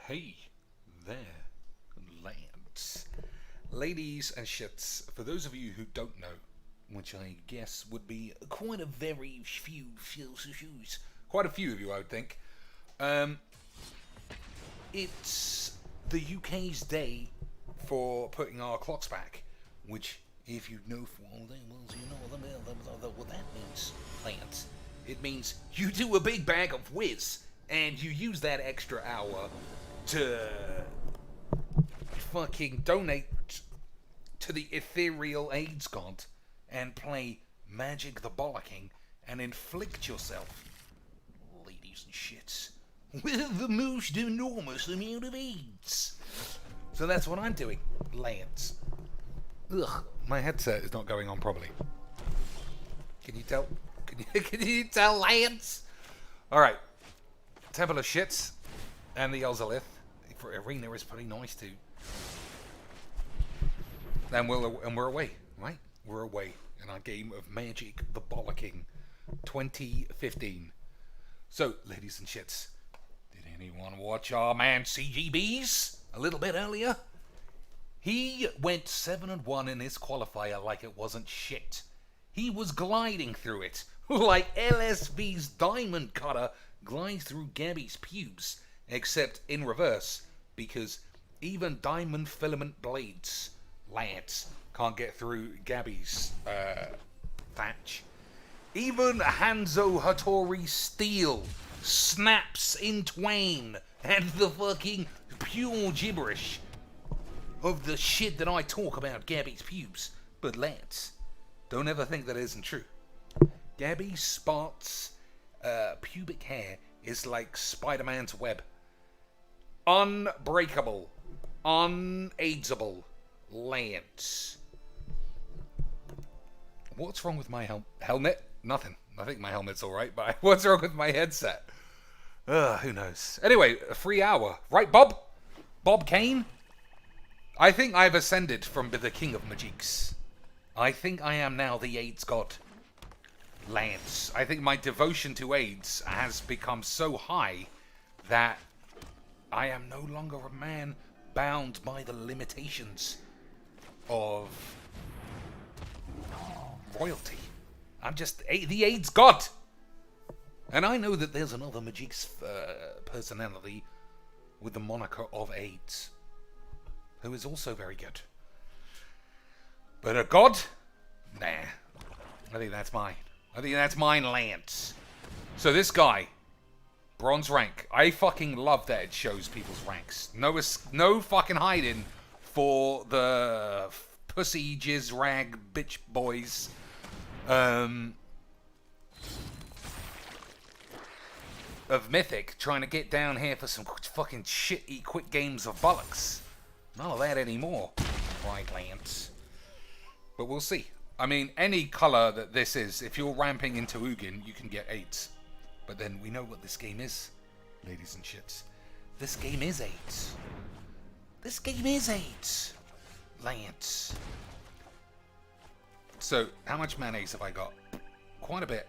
Hey there, lads. Ladies and shits, for those of you who don't know, which I guess would be quite a very few, quite a few of you, I would think, it's the UK's day for putting our clocks back, which, if you know for all day, well, you know what that means, lads. It means you do a big bag of whiz, and you use that extra hour to fucking donate to the ethereal AIDS god and play Magic the Bollocking and inflict yourself, ladies and shits, with the most enormous amount of AIDS. So that's what I'm doing, lads. Ugh, my headset is not going on properly. Can you tell? Can you tell, lads? Alright. Temple of Shits and the Ozolith. For Arena is pretty nice too. And we're away, right? We're away in our game of Magic the Bollocking 2015. So, ladies and shits, did anyone watch our man CGBs a little bit earlier? He went 7-1 in his qualifier like it wasn't shit. He was gliding through it like LSV's diamond cutter glides through Gabby's pubes, except in reverse, because even diamond filament blades, lads, can't get through Gabby's thatch. Even Hanzo Hattori's steel snaps in twain at the fucking pure gibberish of the shit that I talk about Gabby's pubes. But lads, don't ever think that isn't true. Gabby Spart's pubic hair is like Spider-Man's web. Unbreakable. Unaidable. Lads. What's wrong with my helmet? Nothing. I think my helmet's alright, but what's wrong with my headset? Who knows? Anyway, a free hour. Right, Bob? Bob Kane? I think I've ascended from the king of magics. I think I am now the AIDS god. Lads, I think my devotion to AIDS has become so high that I am no longer a man bound by the limitations of royalty. I'm just the AIDS god. And I know that there's another Magic's personality with the moniker of AIDS, who is also very good. But a god? Nah. I think that's mine. I think that's mine, Lance. So this guy, bronze rank. I fucking love that it shows people's ranks. No fucking hiding for the pussy jizz rag bitch boys. Of Mythic trying to get down here for some fucking shitty quick games of bollocks. None of that anymore. Right, Lance. But we'll see. I mean, any colour that this is, if you're ramping into Ugin, you can get 8s. But then we know what this game is, ladies and shits. This game is 8s. This game is 8s. Lance. So, how much mayonnaise have I got? Quite a bit.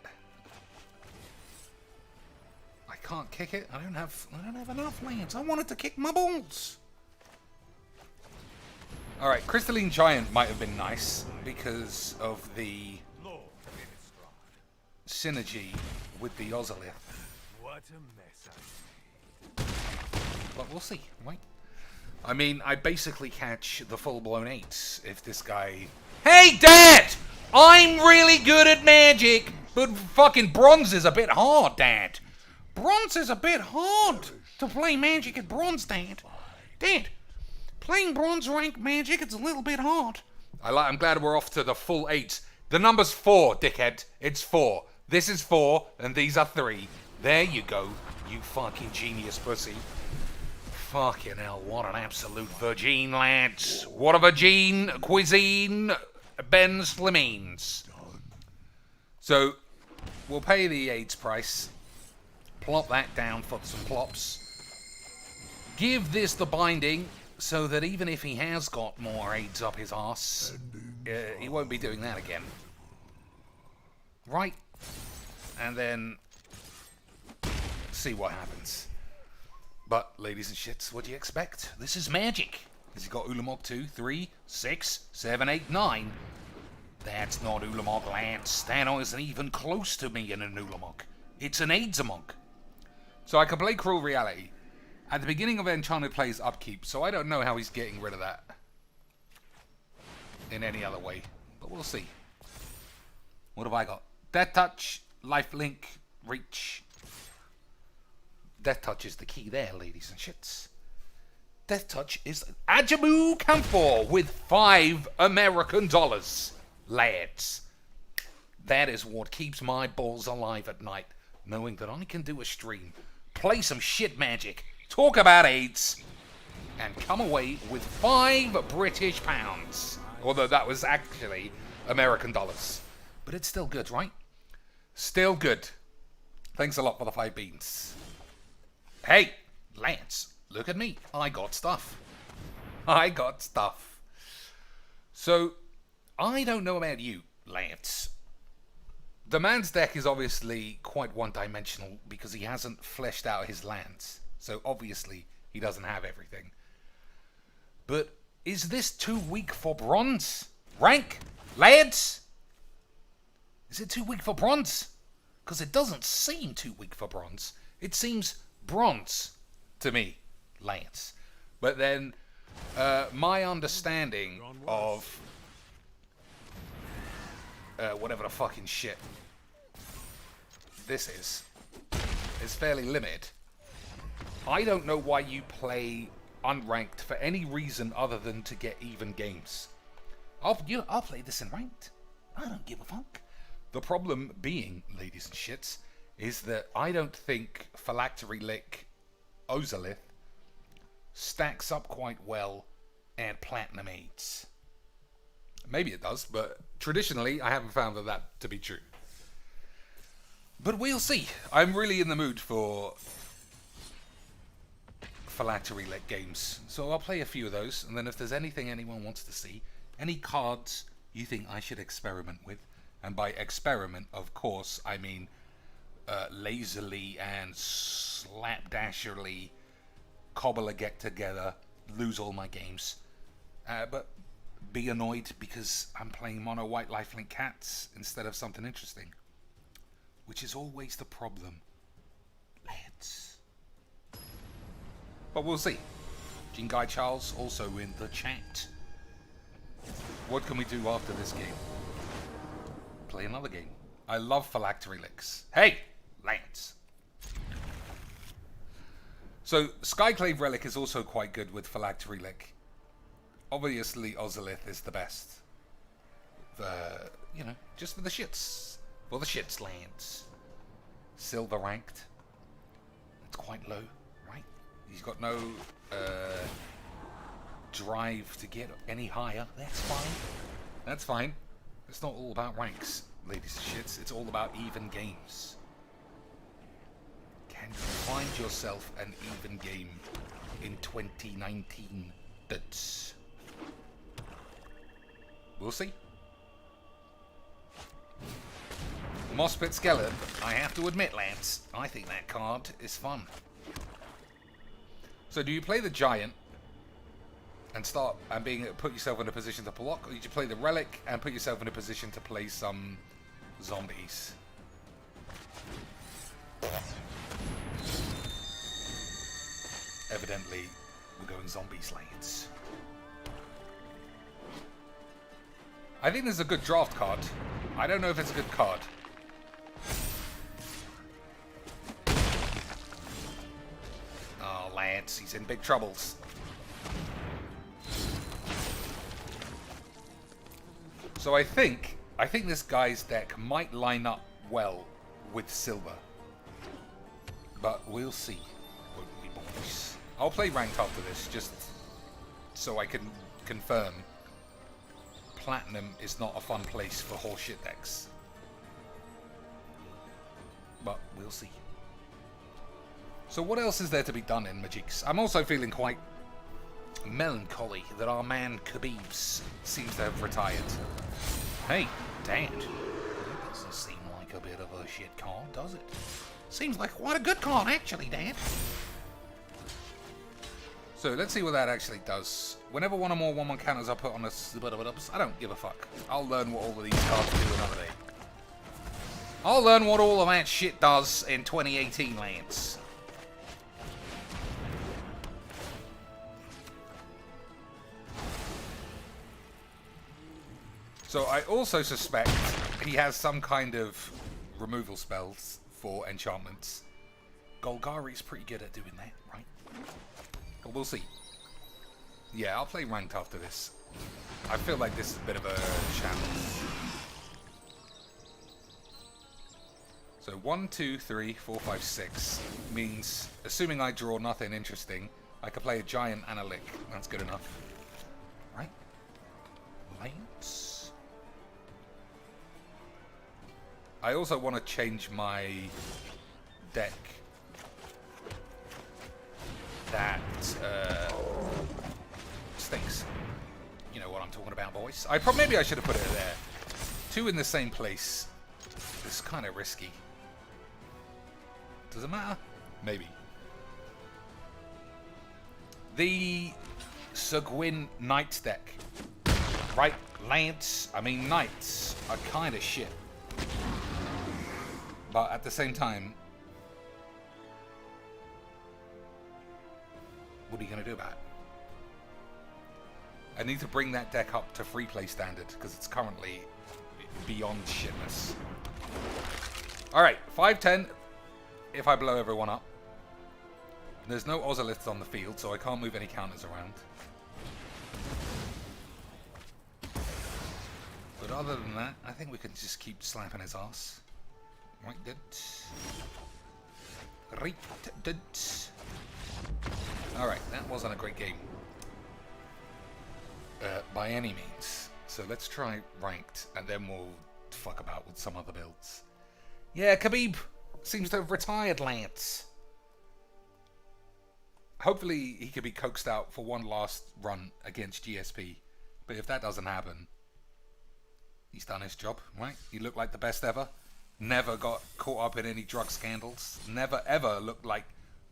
I can't kick it. I don't have enough, Lance. I wanted to kick my balls. Alright, Crystalline Giant might have been nice because of the synergy with the Ozolith. What a mess But we'll see, right? I mean, I basically catch the full-blown 8s if this guy... Hey, Dad! I'm really good at Magic, but fucking bronze is a bit hard, Dad. Bronze is a bit hard to play Magic at bronze, Dad. Dad, playing bronze rank Magic, it's a little bit hard. I'm glad we're off to the full 8s. The number's 4, dickhead. It's 4. This is 4, and these are 3. There you go, you fucking genius pussy. Fucking hell, what an absolute virgin, lads. What a virgin cuisine Ben Slimmeens. So, we'll pay the AIDS price. Plop that down for some plops. Give this the binding, so that even if he has got more AIDS up his arse, he won't be doing that again. Right? And then see what happens. But, ladies and shits, what do you expect? This is Magic. Has he got Ulamog 2, 3, 6, 7, 8, 9? That's not Ulamog, Lance. That isn't even close to me in an Ulamog. It's an Aidzamog. So I can play Cruel Reality. At the beginning of Enchanted Play's upkeep, so I don't know how he's getting rid of that in any other way. But we'll see. What have I got? Death Touch, Lifelink, Reach. Death Touch is the key there, ladies and shits. Death Touch is Ajamu Camphor with $5 American, lads. That is what keeps my balls alive at night, knowing that I can do a stream, play some shit Magic, talk about AIDS, and come away with £5 British. Although that was actually American dollars. But it's still good, right? Still good. Thanks a lot for the 5 beans. Hey, Lance, look at me. I got stuff. I got stuff. So, I don't know about you, Lance. The man's deck is obviously quite one-dimensional because he hasn't fleshed out his lands. So, obviously, he doesn't have everything. But is this too weak for bronze? Rank? Lads? Is it too weak for bronze? Because it doesn't seem too weak for bronze. It seems bronze to me, Lance. But then, my understanding of whatever the fucking shit this is fairly limited. I don't know why you play unranked for any reason other than to get even games. I'll play this in ranked. I don't give a fuck. The problem being, ladies and shits, is that I don't think Phylactery Lick Ozolith stacks up quite well at Platinum 8s. Maybe it does, but traditionally I haven't found that to be true. But we'll see. I'm really in the mood for Phylactery Lick games, so I'll play a few of those, and then if there's anything anyone wants to see, any cards you think I should experiment with, and by experiment, of course, I mean lazily and slapdasherly cobble a get together, lose all my games, but be annoyed because I'm playing mono white lifelink cats instead of something interesting, which is always the problem, lads. But we'll see. Jingai Charles also in the chat. What can we do after this game? Play another game. I love Phylactery Licks. Hey, Lance. So, Skyclave Relic is also quite good with Phylactery Lick. Obviously, Ozolith is the best. Just for the shits. For the shits, Lance. Silver ranked. It's quite low, right? He's got no drive to get any higher. That's fine. That's fine. It's not all about ranks, ladies and shits. It's all about even games. Can you find yourself an even game in 2019? That's... We'll see. Mospit Skeleton. I have to admit, Lance, I think that card is fun. So do you play the Giant and put yourself in a position to block, or did you play the Relic and put yourself in a position to play some zombies? Evidently, we're going zombies, lads. I think this is a good draft card. I don't know if it's a good card. Oh, lads, he's in big troubles. So I think this guy's deck might line up well with silver. But we'll see, won't we, boys? I'll play ranked after this, just so I can confirm Platinum is not a fun place for horseshit decks. But we'll see. So what else is there to be done in Magix? I'm also feeling quite melancholy that our man Khabibs seems to have retired. Hey, Dad. That doesn't seem like a bit of a shit card, does it? Seems like quite a good card, actually, Dad. So let's see what that actually does. Whenever one or more 1/1 counters are put on a... I don't give a fuck. I'll learn what all of these cards do another day. I'll learn what all of that shit does in 2018, Lance. So I also suspect he has some kind of removal spells for enchantments. Golgari's pretty good at doing that, right? But we'll see. Yeah, I'll play ranked after this. I feel like this is a bit of a challenge. So 1, 2, 3, 4, 5, 6 means, assuming I draw nothing interesting, I could play a giant and a lick. That's good enough. Right? Lanes. I also want to change my deck. That stinks. You know what I'm talking about, boys. Maybe I should have put it there. 2 in the same place. It's kind of risky. Does it matter? Maybe. The Seguin Knights deck. Right, Lance. I mean, Knights are kind of shit. But at the same time, what are you going to do about it? I need to bring that deck up to free play standard because it's currently beyond shitness. Alright, 5-10 if I blow everyone up. There's no Ozoliths on the field, so I can't move any counters around. But other than that, I think we can just keep slapping his ass. Right, good. Right, good. Alright, that wasn't a great game. By any means. So let's try ranked, and then we'll fuck about with some other builds. Yeah, Khabib seems to have retired, Lance. Hopefully he could be coaxed out for one last run against GSP. But if that doesn't happen, he's done his job, right? He looked like the best ever. Never got caught up in any drug scandals. Never ever looked like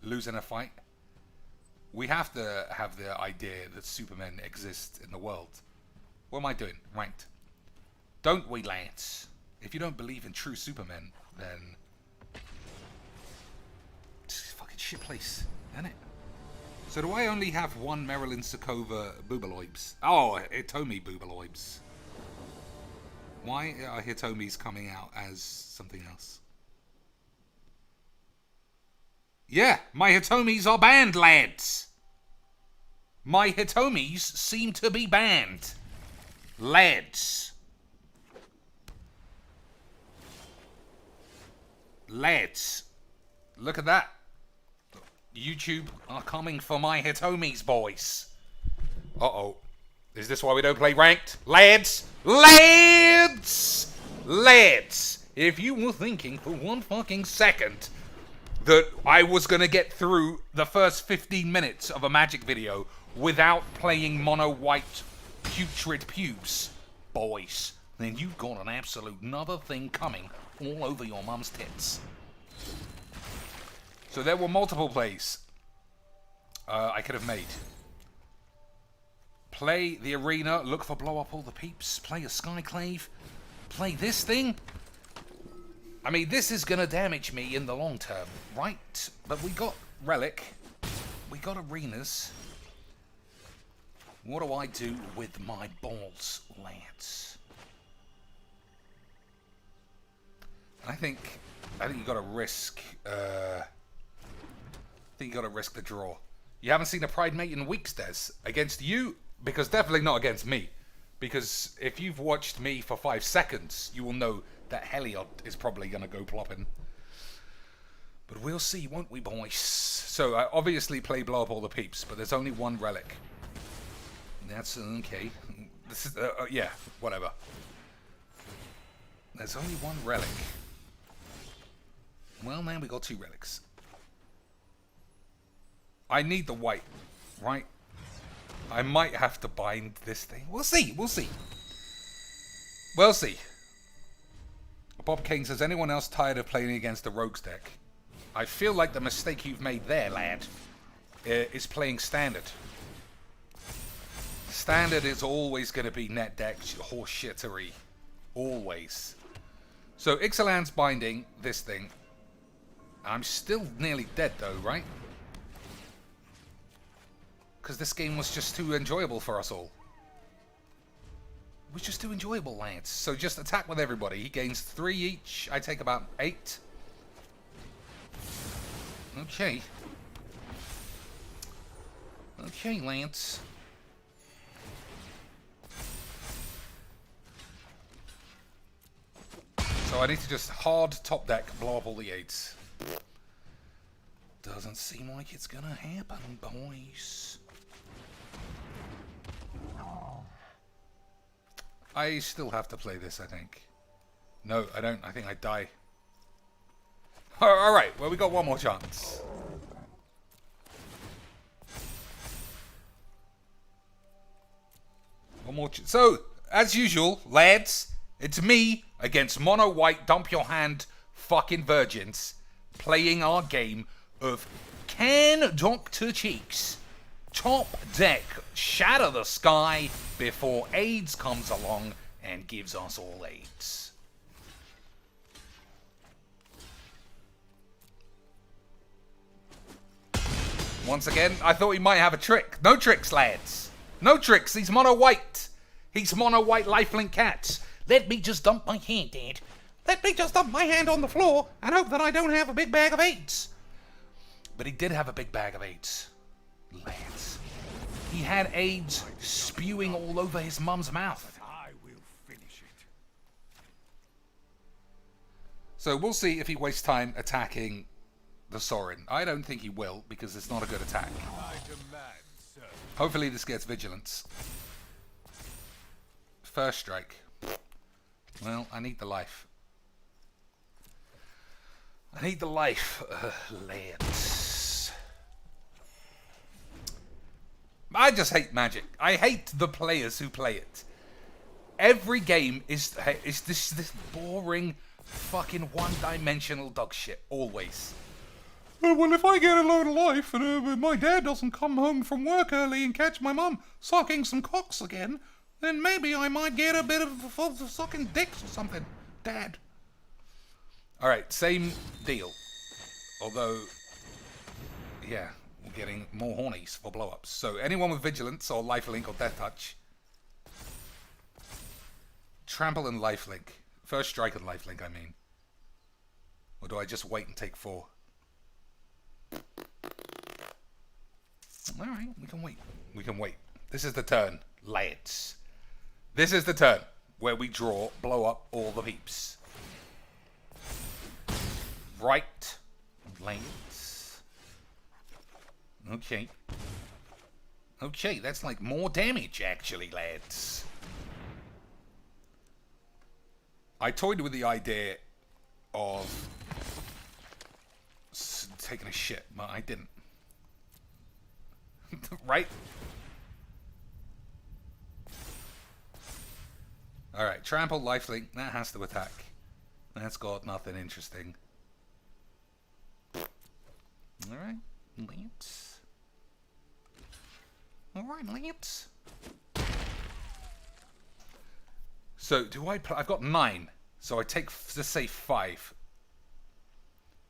losing a fight. We have to have the idea that Supermen exist in the world. What am I doing? Ranked. Don't we, Lance? If you don't believe in true Supermen, then it's a fucking shit place, isn't it? So do I only have one Marilyn Sokovia Bubaloibs? Oh, Hitomi Bubaloibs. Why are Hitomis coming out as something else? Yeah, my Hitomis are banned, lads. My Hitomis seem to be banned. Lads. Lads. Look at that. YouTube are coming for my Hitomis, boys. Uh-oh. Is this why we don't play ranked? Lads! Lads! Lads! If you were thinking for one fucking second that I was going to get through the first 15 minutes of a Magic video without playing mono white putrid pubes, boys, then you've got an absolute another thing coming all over your mum's tits. So there were multiple plays I could have made. Play the arena, look for blow up all the peeps, play a Skyclave, play this thing. I mean, this is going to damage me in the long term, right? But we got Relic, we got arenas. What do I do with my balls, Lance? I think you got to risk. I think you got to risk the draw. You haven't seen a Pride Mate in weeks, Des. Against you, because definitely not against me. Because if you've watched me for 5 seconds, you will know that Heliod is probably going to go plopping. But we'll see, won't we, boys? So I obviously play blow up all the peeps, but there's only one Relic. That's okay. This is yeah, whatever. There's only one Relic. Well, now we got 2 Relics. I need the white, right? I might have to bind this thing. We'll see. We'll see. We'll see. Bob King says, anyone else tired of playing against the Rogues deck? I feel like the mistake you've made there, lad, is playing Standard. Standard is always going to be net deck horseshittery. Always. So Ixalan's binding this thing. I'm still nearly dead though, right? Because this game was just too enjoyable for us all. It was just too enjoyable, lads. So just attack with everybody. He gains 3 each. I take about 8. Okay. Okay, Lance. So I need to just hard top deck, blow up all the 8s. Doesn't seem like it's gonna happen, boys. I still have to play this, I think. No, I don't. I think I die. Alright, well, we got one more chance. One more so, as usual, lads, it's me against mono white dump your hand fucking virgins playing our game of Can Dr. Cheeks top deck shatter the sky before AIDS comes along and gives us all AIDS. Once again, I thought he might have a trick. No tricks, lads. No tricks. He's mono white. He's mono white lifelink cats. Let me just dump my hand, Dad. Let me just dump my hand on the floor and hope that I don't have a big bag of AIDS. But he did have a big bag of AIDS. Lads. He had AIDS spewing all over his mum's mouth. I will finish it. So we'll see if he wastes time attacking the Sorin. I don't think he will, because it's not a good attack. I demand, sir. Hopefully this gets vigilance. First strike. Well, I need the life. I need the life, lads. I just hate Magic. I hate the players who play it. Every game is this boring, fucking one-dimensional dog shit. Always. Well, if I get a load of life and my dad doesn't come home from work early and catch my mum sucking some cocks again, then maybe I might get a bit of sucking dicks or something. Dad. Alright, same deal. Although, yeah, we're getting more hornies for blow-ups. So anyone with Vigilance or Lifelink or Death Touch. Trample and Lifelink. First strike and Lifelink, I mean. Or do I just wait and take 4? Alright, we can wait. We can wait. This is the turn, lads. This is the turn where we draw, blow up all the peeps. Right. Lanes. Okay. Okay, that's like more damage, actually, lads. I toyed with the idea of taking a shit, but I didn't. Right? Alright, trample, lifelink. That has to attack. That's got nothing interesting. Alright, Lance. Alright, Lance. So, do I I've got 9. So I take, let's say, 5.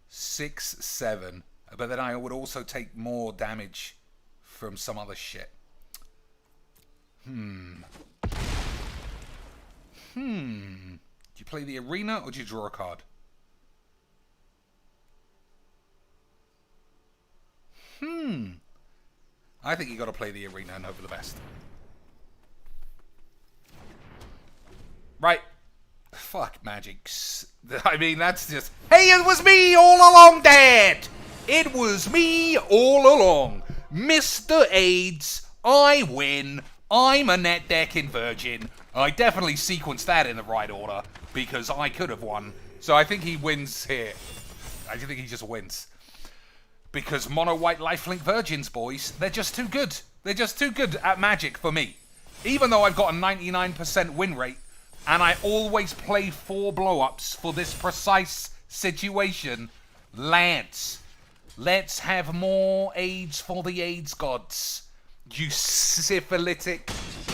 6, 7. But then I would also take more damage from some other shit. Do you play the arena or do you draw a card? I think you got to play the arena and hope for the best. Right. Fuck Magics. I mean, that's just... Hey, it was me all along, Dad! It was me all along. Mr. AIDS, I win. I'm a net decking virgin. I definitely sequenced that in the right order because I could have won. So I think he wins here. I think he just wins. Because mono white lifelink virgins, boys, they're just too good. They're just too good at Magic for me. Even though I've got a 99% win rate and I always play 4 blow-ups for this precise situation, lads, Let's have more AIDS for the AIDS gods. You syphilitic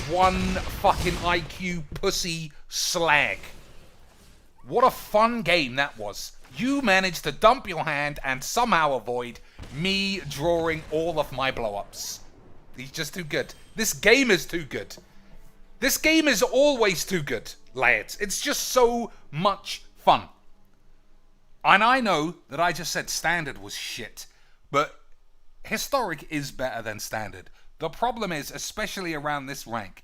one fucking IQ pussy slag. What a fun game that was. You managed to dump your hand and somehow avoid me drawing all of my blow-ups. He's just too good. This game is too good. This game is always too good, lads. It's just so much fun. And I know that I just said standard was shit, but historic is better than standard. The problem is, especially around this rank,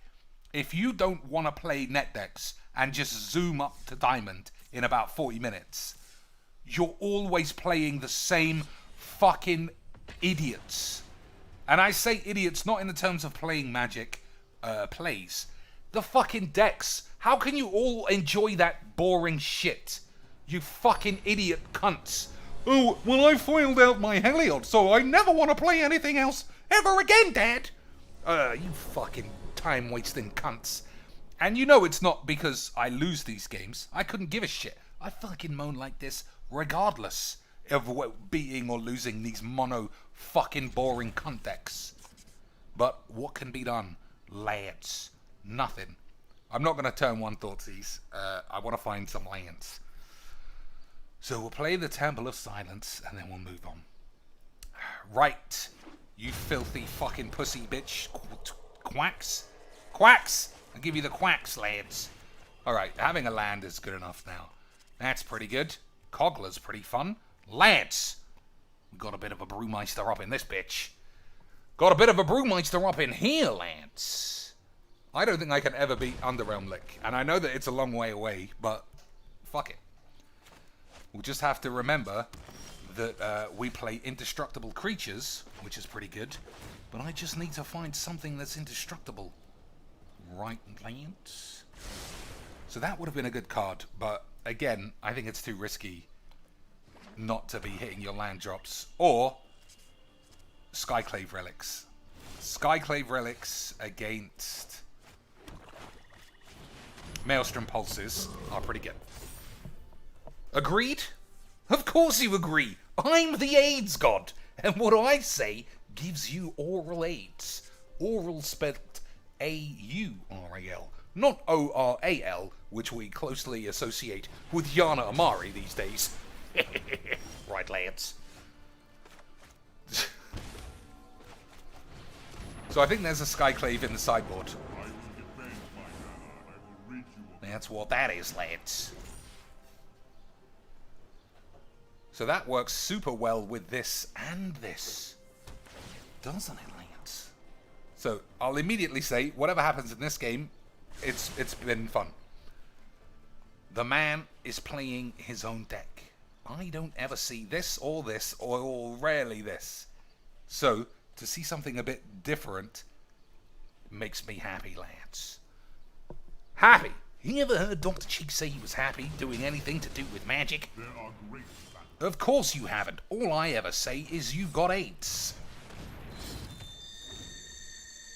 if you don't want to play net decks and just zoom up to diamond in about 40 minutes, you're always playing the same fucking idiots. And I say idiots not in the terms of playing Magic plays. The fucking decks. How can you all enjoy that boring shit? You fucking idiot cunts. Oh, well, I foiled out my Heliod, so I never want to play anything else ever again, Dad. You fucking time-wasting cunts. And you know it's not because I lose these games. I couldn't give a shit. I fucking moan like this regardless of beating or losing these mono fucking boring cunt decks. But what can be done, lads? Nothing. I'm not going to turn one Thoughtseize. I want to find some lands. So we'll play the Temple of Silence and then we'll move on. Right. You filthy fucking pussy bitch. Quacks. Quacks! I'll give you the quacks, lads. Alright, having a land is good enough now. That's pretty good. Cogler's pretty fun. Lads! We've got a bit of a brewmeister up in this bitch. Got a bit of a brewmeister up in here, lads. I don't think I can ever beat Underrealm Lick. And I know that it's a long way away, but fuck it. We'll just have to remember that we play indestructible creatures, which is pretty good. But I just need to find something that's indestructible. Right, lands? So that would have been a good card, but again, I think it's too risky not to be hitting your land drops. Or Skyclave Relics. Skyclave Relics against Maelstrom Pulses are pretty good. Agreed? Of course you agree. I'm the AIDS god. And what I say gives you oral AIDS. Oral spelt A-U-R-A-L. Not O-R-A-L, which we closely associate with Yana Amari these days. Right, lads. So I think there's a Skyclave in the sideboard. That's what that is, lads. So that works super well with this and this. Doesn't it, lads? So I'll immediately say, whatever happens in this game, it's been fun. The man is playing his own deck. I don't ever see this, or rarely this. So to see something a bit different makes me happy, lads. Happy! You ever heard Dr. Cheek say he was happy doing anything to do with magic? There are great facts. Of course you haven't. All I ever say is you've got AIDS.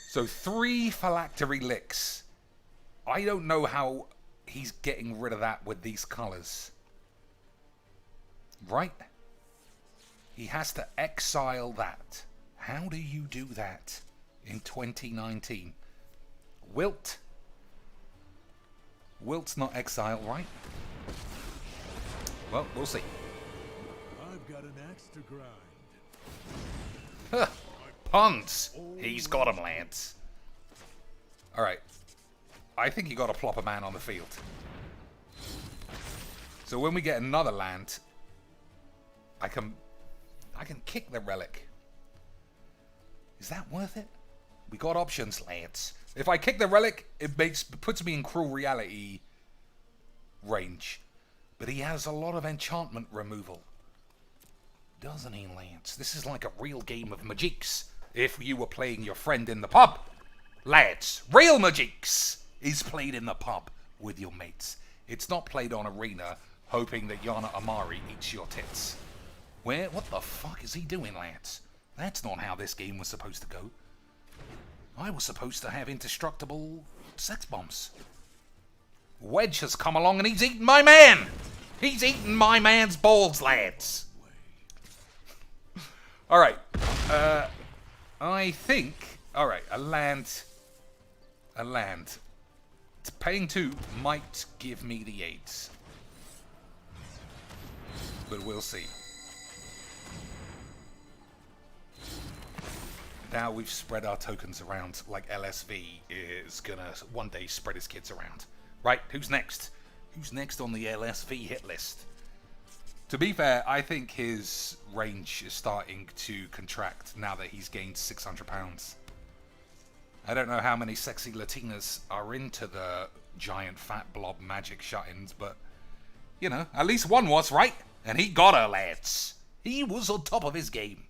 So 3 phylactery licks. I don't know how he's getting rid of that with these colors. Right? He has to exile that. How do you do that in 2019? Wilt? Wilt's not exile, right? Well, we'll see. I've got an axe to grind. Huh. Puns! He's got him, lads. Alright. I think you got to plop a man on the field. So when we get another land, I can kick the relic. Is that worth it? We got options, lads. If I kick the relic, it puts me in cruel reality range. But he has a lot of enchantment removal. Doesn't he, Lance? This is like a real game of Magiques. If you were playing your friend in the pub. Lads, real Magiques is played in the pub with your mates. It's not played on Arena, hoping that Yana Amari eats your tits. What the fuck is he doing, Lance? That's not how this game was supposed to go. I was supposed to have indestructible sex bombs. Wedge has come along and he's eaten my man! He's eaten my man's balls, lads! All right. I think. All right. A land. A land. Paying 2 might give me the 8s. But we'll see. Now we've spread our tokens around like LSV is gonna one day spread his kids around. Right, who's next? Who's next on the LSV hit list? To be fair, I think his range is starting to contract now that he's gained 600 pounds. I don't know how many sexy Latinas are into the giant fat blob magic shut-ins, but, you know, at least one was, right? And he got her, lads. He was on top of his game.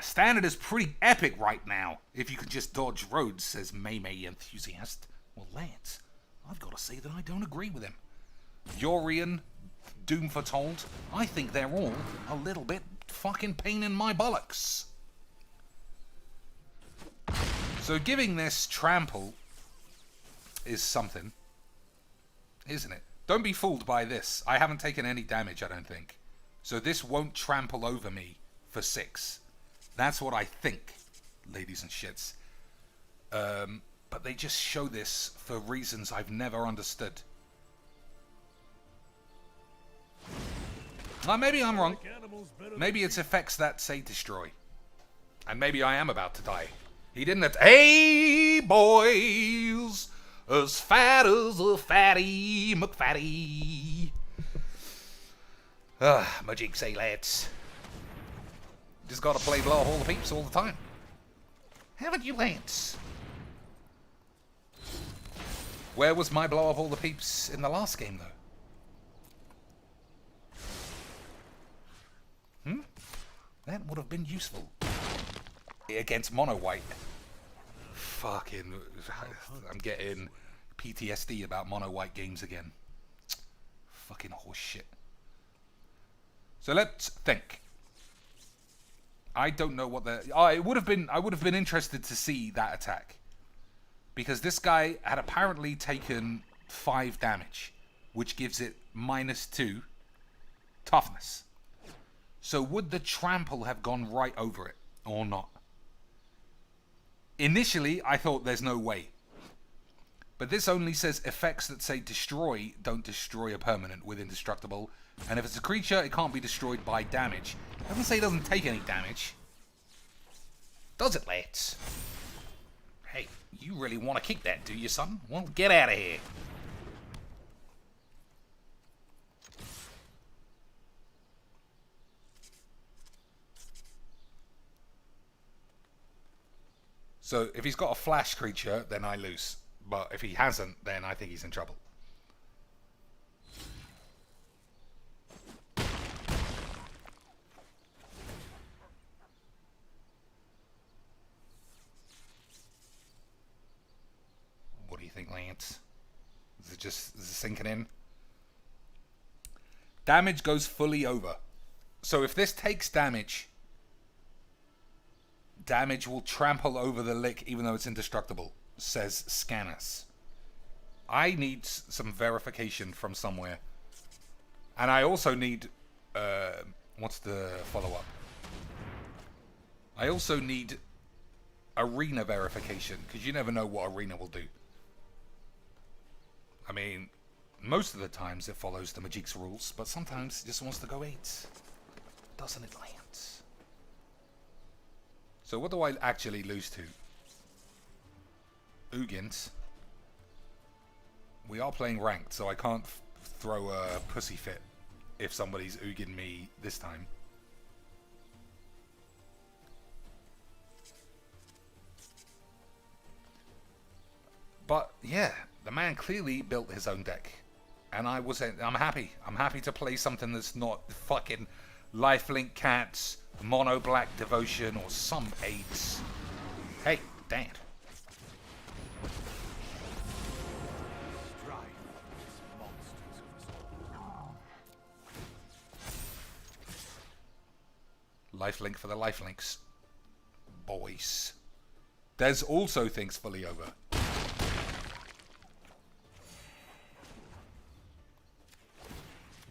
Standard is pretty epic right now, if you can just dodge roads, says May Enthusiast. Well, lads, I've got to say that I don't agree with him. Yorian, Doom Foretold, I think they're all a little bit fucking pain in my bollocks. So giving this trample is something, isn't it? Don't be fooled by this. I haven't taken any damage, I don't think. So this won't trample over me for 6. That's what I think, ladies and shits. But they just show this for reasons I've never understood. Maybe I'm wrong. Maybe it's effects that say destroy. And maybe I am about to die. He didn't have to... Hey, boys! As fat as a fatty McFatty. Magic say, lads. Just gotta play Blow Hall of Peeps all the time. Haven't you, lads? Where was my Blow Up All the Peeps in the last game, though? That would have been useful. Against mono white. Fucking... I'm getting PTSD about mono white games again. Fucking horse shit. So let's think. I don't know what the... I would have been interested to see that attack. Because this guy had apparently taken 5 damage, which gives it -2 toughness. So would the trample have gone right over it or not? Initially, I thought there's no way. But this only says effects that say destroy don't destroy a permanent with indestructible. And if it's a creature, it can't be destroyed by damage. It doesn't say it doesn't take any damage. Does it, lads? Hey, you really want to kick that, do you, son? Well, get out of here. So, if he's got a flash creature, then I lose. But if he hasn't, then I think he's in trouble. What do you think, Lance? Is it sinking in? Damage goes fully over. So if this takes damage, damage will trample over the lick even though it's indestructible, says Scanners. I need some verification from somewhere. And I also need... what's the follow-up? I also need arena verification, because you never know what arena will do. I mean, most of the times it follows the Magic's rules, but sometimes it just wants to go 8. Doesn't it, Lance? So what do I actually lose to? Ugins. We are playing ranked, so I can't throw a pussy fit if somebody's Ugin me this time. But yeah, the man clearly built his own deck, and I'm happy. I'm happy to play something that's not fucking lifelink cats, mono black devotion, or some aids. Hey, Dad. Lifelink for the lifelinks, boys. There's also things fully over.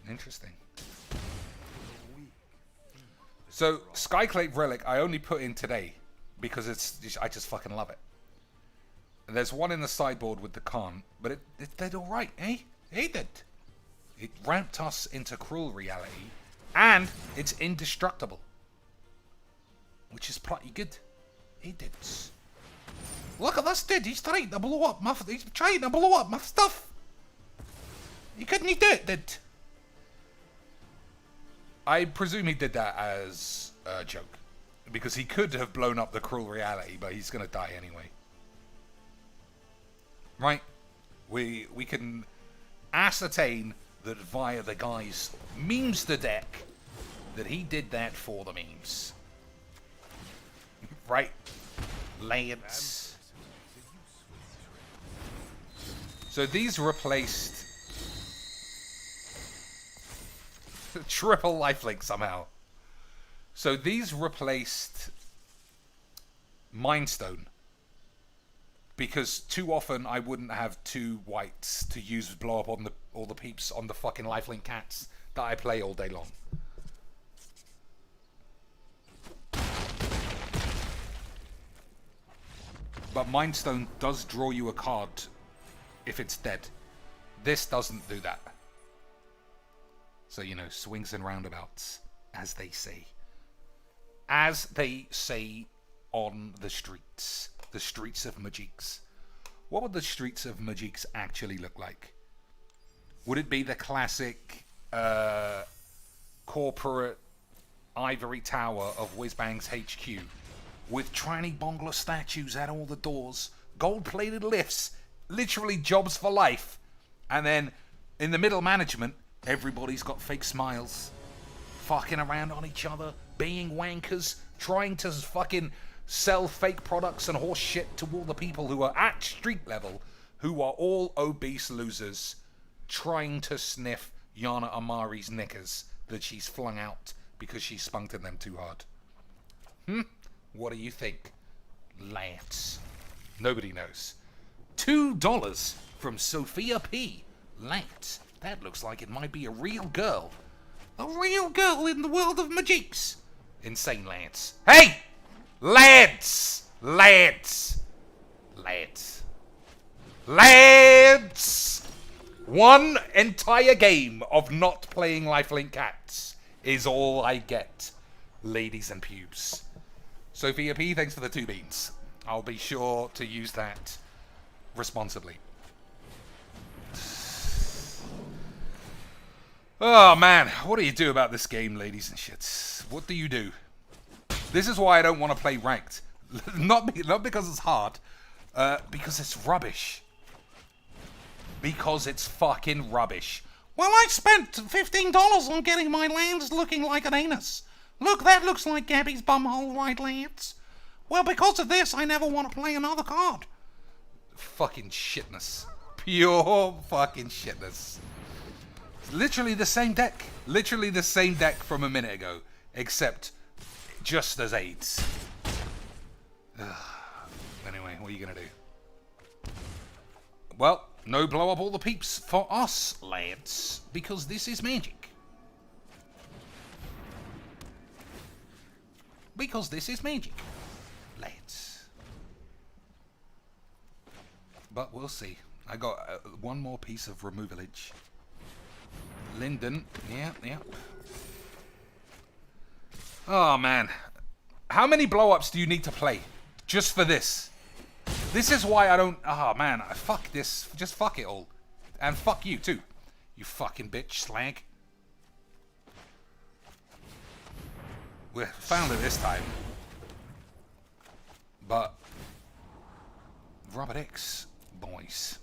Interesting. So, Skyclave Relic, I only put in today because I just fucking love it. And there's one in the sideboard with the Khan, but it did alright, eh? It did. It ramped us into cruel reality, and it's indestructible. Which is pretty good. He did. Look at this dude, he's trying to blow up my stuff. You couldn't do it, did? I presume he did that as a joke. Because he could have blown up the cruel reality, but he's going to die anyway. Right? We can ascertain that via the guy's memes the deck that he did that for the memes. Right? Lads. So these replaced triple lifelink somehow. So these replaced Mindstone. Because too often I wouldn't have 2 whites to use blow up on all the peeps on the fucking lifelink cats that I play all day long. But Mindstone does draw you a card if it's dead. This doesn't do that. So, you know, swings and roundabouts, as they say. As they say on the streets of Mythics. What would the streets of Mythics actually look like? Would it be the classic corporate ivory tower of Whizbang's HQ with tranny bongler statues at all the doors, gold-plated lifts, literally jobs for life, and then in the middle management, everybody's got fake smiles, fucking around on each other, being wankers, trying to fucking sell fake products and horse shit to all the people who are at street level, who are all obese losers, trying to sniff Yana Amari's knickers that she's flung out because she spunked in them too hard. What do you think, lads? Nobody knows. $2 from Sophia P. Lads, that looks like it might be a real girl. A real girl in the world of Mythics. Insane, lads. Hey! Lads! Lads! Lads! Lads! One entire game of not playing lifelink cats is all I get, ladies and pubes. Sophia P, thanks for the 2 beans. I'll be sure to use that responsibly. Oh man, what do you do about this game, ladies and shits? What do you do? This is why I don't want to play ranked. Not because it's hard, because it's rubbish. Because it's fucking rubbish. Well, I spent $15 on getting my lands looking like an anus. Look, that looks like Gabby's bumhole, right, lads? Well, because of this, I never want to play another card. Fucking shitness. Pure fucking shitness. Literally the same deck. Literally the same deck from a minute ago. Except just as AIDS. Anyway, what are you going to do? Well, no blow up all the peeps for us, lads. Because this is magic. Because this is magic, lads. But we'll see. I got one more piece of removalage. Linden, yeah. Oh man, how many blow-ups do you need to play just for this? This is why I don't. Oh man, fuck this. Just fuck it all, and fuck you too, you fucking bitch slag. We found it this time. But Robert X, boys.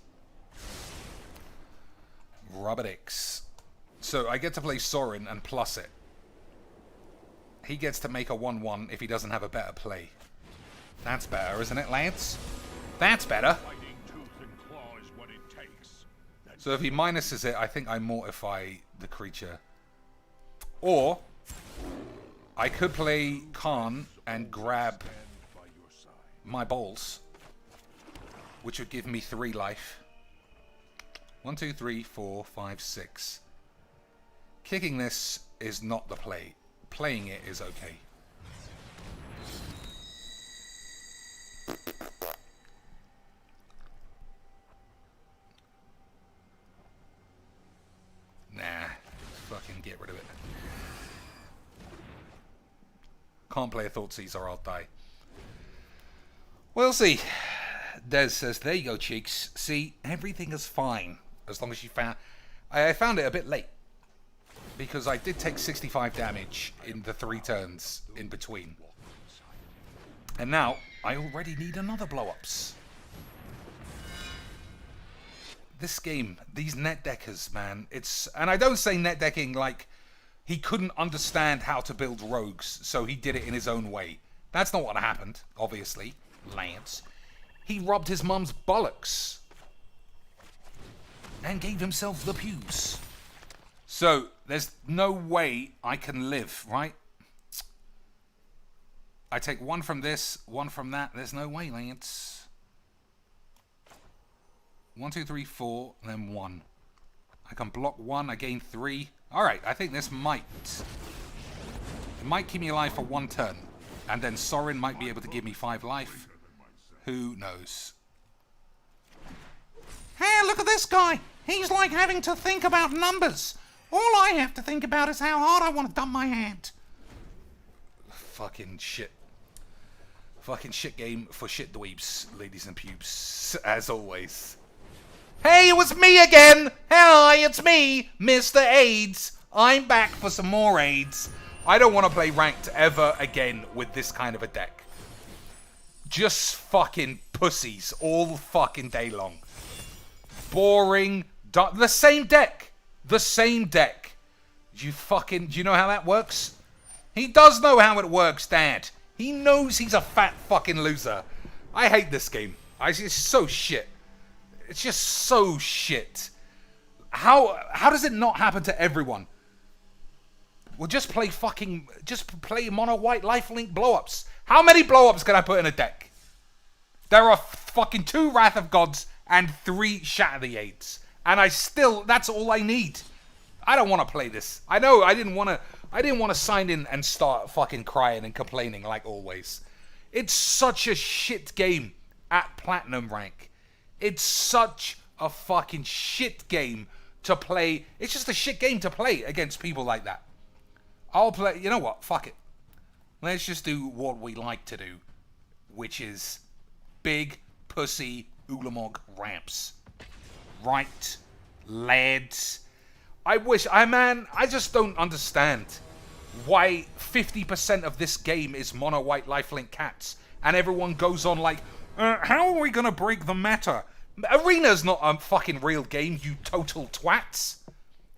Robert X. So I get to play Sorin and plus it. He gets to make a 1-1 if he doesn't have a better play. That's better, isn't it, lads? That's better. So if he minuses it, I think I mortify the creature. Or I could play Khan and grab my balls, which would give me 3 life. 1, 2, 3, 4, 5, 6. Kicking this is not the play. Playing it is okay. Can't play a Thoughtseize or I'll die. We'll see. Des says, there you go, cheeks. See, everything is fine. As long as you found... I found it a bit late. Because I did take 65 damage in the 3 turns in between. And now, I already need another blow-ups. This game, these net deckers, man, it's... And I don't say net decking like he couldn't understand how to build rogues, so he did it in his own way. That's not what happened, obviously, Lance. He robbed his mum's bollocks. And gave himself the pews. So, there's no way I can live, right? I take 1 from this, 1 from that. There's no way, Lance. 1, 2, 3, 4, and then 1. I can block 1, I gain 3. Alright, I think this might... It might keep me alive for 1 turn. And then Sorin might be able to give me 5 life. Who knows? Hey, look at this guy! He's like having to think about numbers. All I have to think about is how hard I want to dump my hand. Fucking shit. Fucking shit game for shit dweebs, ladies and pubes, as always. Hey, it was me again! Hi, it's me, Mr. AIDS. I'm back for some more AIDS. I don't want to play ranked ever again with this kind of a deck. Just fucking pussies all fucking day long. Boring. The same deck. The same deck. Do you know how that works? He does know how it works, Dad. He knows he's a fat fucking loser. I hate this game. It's so shit. It's just so shit. How does it not happen to everyone? Well, just play mono white lifelink blowups. How many blowups can I put in a deck? There are fucking 2 Wrath of Gods and 3 Shatter the Aids. And that's all I need. I don't want to play this. I know I didn't want to sign in and start fucking crying and complaining like always. It's such a shit game at Platinum rank. It's such a fucking shit game to play. It's just a shit game to play against people like that. I'll play, you know what? Fuck it. Let's just do what we like to do, which is big pussy Ulamog ramps. Right, lads. I just don't understand why 50% of this game is mono white lifelink cats, and everyone goes on like, how are we gonna break the meta? Arena's not a fucking real game, you total twats.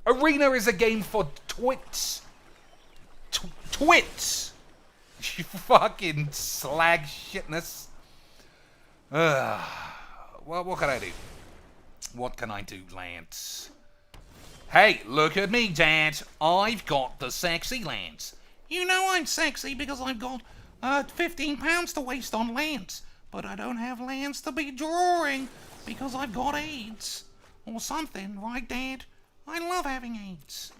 Arena is a game for twits. Twits. You fucking slag shitness. Well, what can I do? What can I do, Lance? Hey, look at me, Dad. I've got the sexy Lance. You know I'm sexy because I've got 15 pounds to waste on Lance. But I don't have Lance to be drawing because I've got AIDS. Or something, right, Dad? I love having AIDS.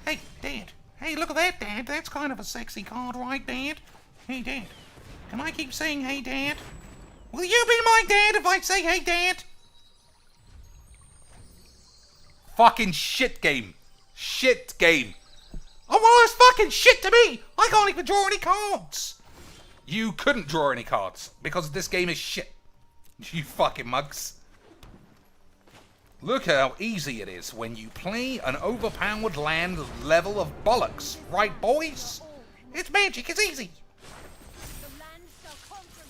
Hey, Dad. Hey, look at that, Dad. That's kind of a sexy card, right, Dad? Hey, Dad. Can I keep saying, hey, Dad? Will you be my dad if I say, hey, Dad? Fucking shit game. Shit game. Oh, well, it's fucking shit to me. I can't even draw any cards. You couldn't draw any cards because this game is shit. You fucking mugs. Look how easy it is when you play an overpowered land level of bollocks. Right, boys? It's magic. It's easy.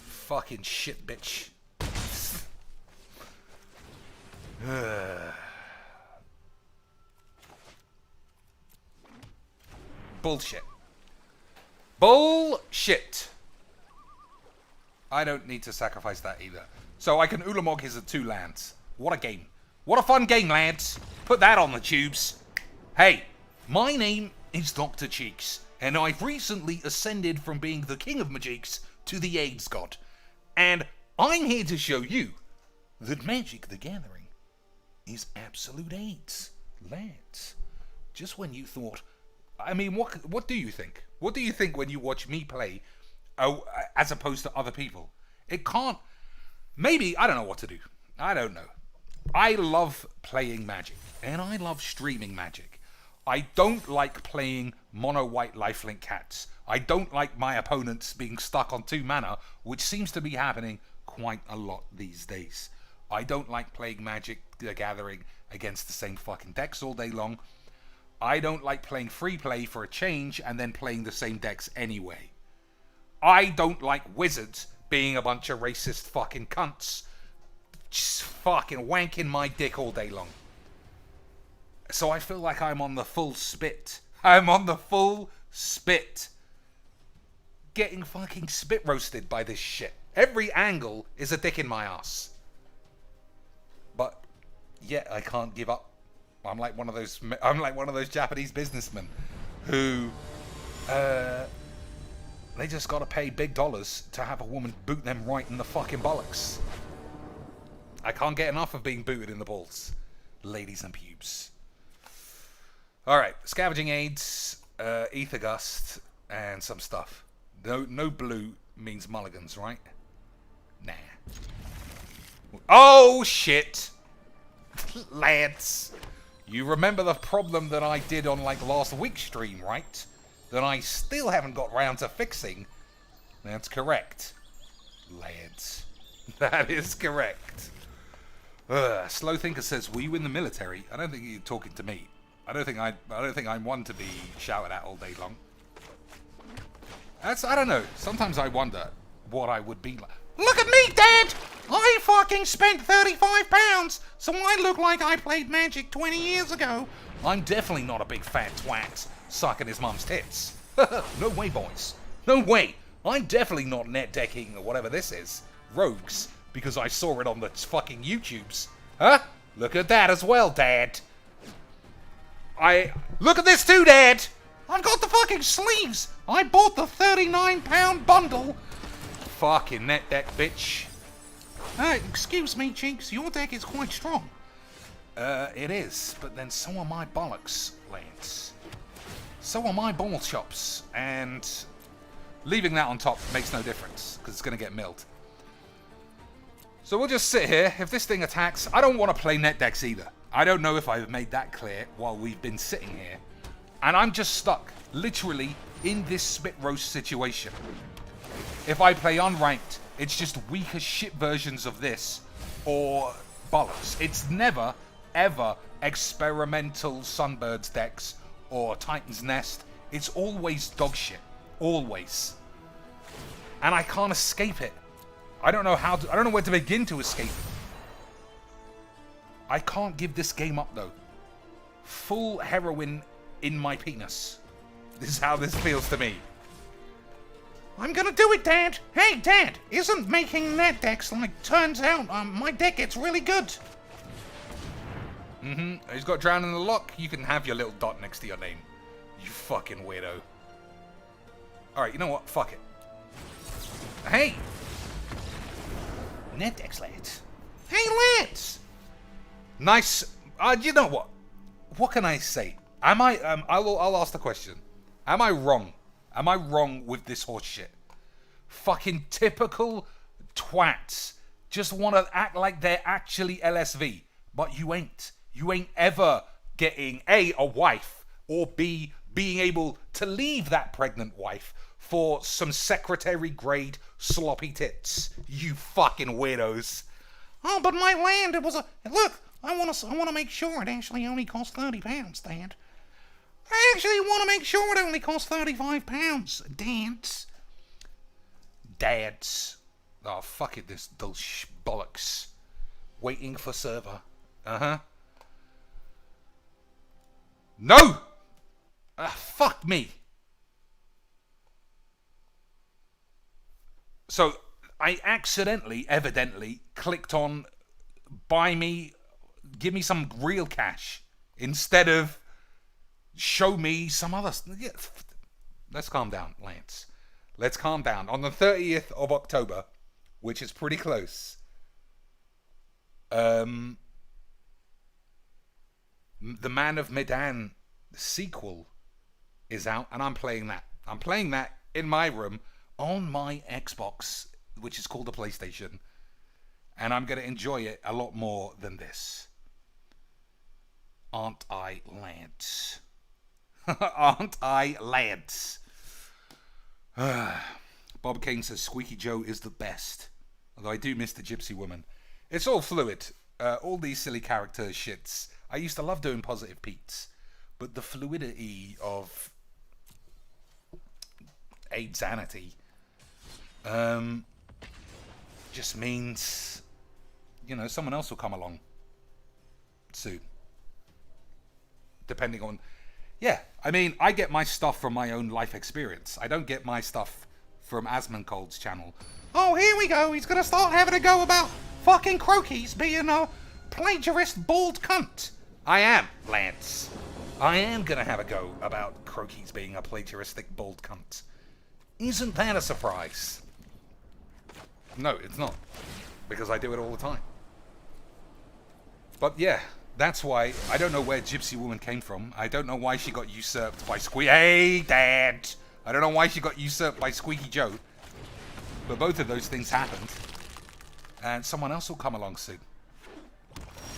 Fucking shit, bitch. Bullshit. Bullshit. I don't need to sacrifice that either. So I can Ulamog his 2 lands. What a game. What a fun game, lads. Put that on the tubes. Hey, my name is Dr. Cheeks, and I've recently ascended from being the King of Magics to the AIDS God. And I'm here to show you that Magic the Gathering is absolute AIDS, lads. Just when you thought... I mean, what do you think? What do you think when you watch me play as opposed to other people? It can't... Maybe, I don't know what to do. I don't know. I love playing Magic, and I love streaming Magic. I don't like playing mono white lifelink cats. I don't like my opponents being stuck on 2 mana, which seems to be happening quite a lot these days. I don't like playing Magic the Gathering against the same fucking decks all day long. I don't like playing free play for a change and then playing the same decks anyway. I don't like Wizards being a bunch of racist fucking cunts just fucking wanking my dick all day long. So I feel like I'm on the full spit. I'm on the full spit. Getting fucking spit roasted by this shit. Every angle is a dick in my ass. But yet I can't give up. I'm like one of those Japanese businessmen who they just gotta pay big dollars to have a woman boot them right in the fucking bollocks. I can't get enough of being booted in the balls. Ladies and pubes. Alright, Scavenging Aids, Ether Gust, and some stuff. No blue means mulligans, right? Nah. Oh, shit! Lads! You remember the problem that I did on, like, last week's stream, right? That I still haven't got round to fixing? That's correct. Lads. That is correct. Slow Thinker says, were you in the military? I don't think you're talking to me. I don't think I'm one to be shouted at all day long. I don't know. Sometimes I wonder what I would be like. Look at me, Dad! I fucking spent £35, so I look like I played Magic 20 years ago. I'm definitely not a big fat twat sucking his mum's tits. No way, boys. No way. I'm definitely not net decking or whatever this is. Rogues. Because I saw it on the fucking YouTubes. Huh? Look at that as well, Dad. Look at this too, Dad! I've got the fucking sleeves! I bought the £39 bundle! Fucking net deck, bitch. Excuse me, Cheeks, your deck is quite strong. It is, but then so are my bollocks, Lance. So are my ball chops, and leaving that on top makes no difference, because it's going to get milled. So we'll just sit here. If this thing attacks, I don't want to play net decks either. I don't know if I've made that clear while we've been sitting here. And I'm just stuck, literally, in this spit roast situation. If I play unranked, it's just weak as shit versions of this, or bollocks. It's never, ever experimental Sunbirds decks or Titan's Nest. It's always dog shit. Always. And I can't escape it. I don't know where to begin to escape it. I can't give this game up though. Full heroin in my penis. This is how this feels to me. I'm gonna do it, Dad. Hey, Dad, isn't making net decks like turns out my deck gets really good. He's got Drown in the Lock. You can have your little dot next to your name. You fucking weirdo. Alright, you know what? Fuck it. Hey! Net decks, lads. Hey, lads! Nice. You know what? What can I say? Am I? I'll ask the question. Am I wrong? Am I wrong with this horse shit? Fucking typical twats just want to act like they're actually LSV, but you ain't. You ain't ever getting A, a wife, or B, being able to leave that pregnant wife for some secretary grade sloppy tits. You fucking weirdos. Oh, but my land, it was a look. I want to make sure it actually only costs £30, Dad. I actually want to make sure it only costs £35, Dads. Oh, fuck it, this dull bollocks. Waiting for server. No! Fuck me. So, I accidentally, evidently, clicked on buy me, give me some real cash, instead of show me some other... Yeah, let's calm down, Lance. Let's calm down. On the 30th of October, which is pretty close, the Man of Medan sequel is out, and I'm playing that. I'm playing that in my room on my Xbox, which is called a PlayStation, and I'm going to enjoy it a lot more than this. Aren't I, Lance? Aren't I, lads? Bob Kane says Squeaky Joe is the best. Although I do miss the Gypsy Woman. It's all fluid. All these silly character shits. I used to love doing Positive Pete's. But the fluidity of Aidsanity just means, you know, someone else will come along soon. Depending on... Yeah, I mean, I get my stuff from my own life experience. I don't get my stuff from Asmoncold's channel. Oh, here we go. He's going to start having a go about fucking Croakies being a plagiarist bald cunt. I am, Lance. I am going to have a go about Croakies being a plagiaristic bald cunt. Isn't that a surprise? No, it's not. Because I do it all the time. But yeah, that's why I don't know where Gypsy Woman came from. I don't know why she got usurped by Hey, Dad! I don't know why she got usurped by Squeaky Joe. But both of those things happened. And someone else will come along soon.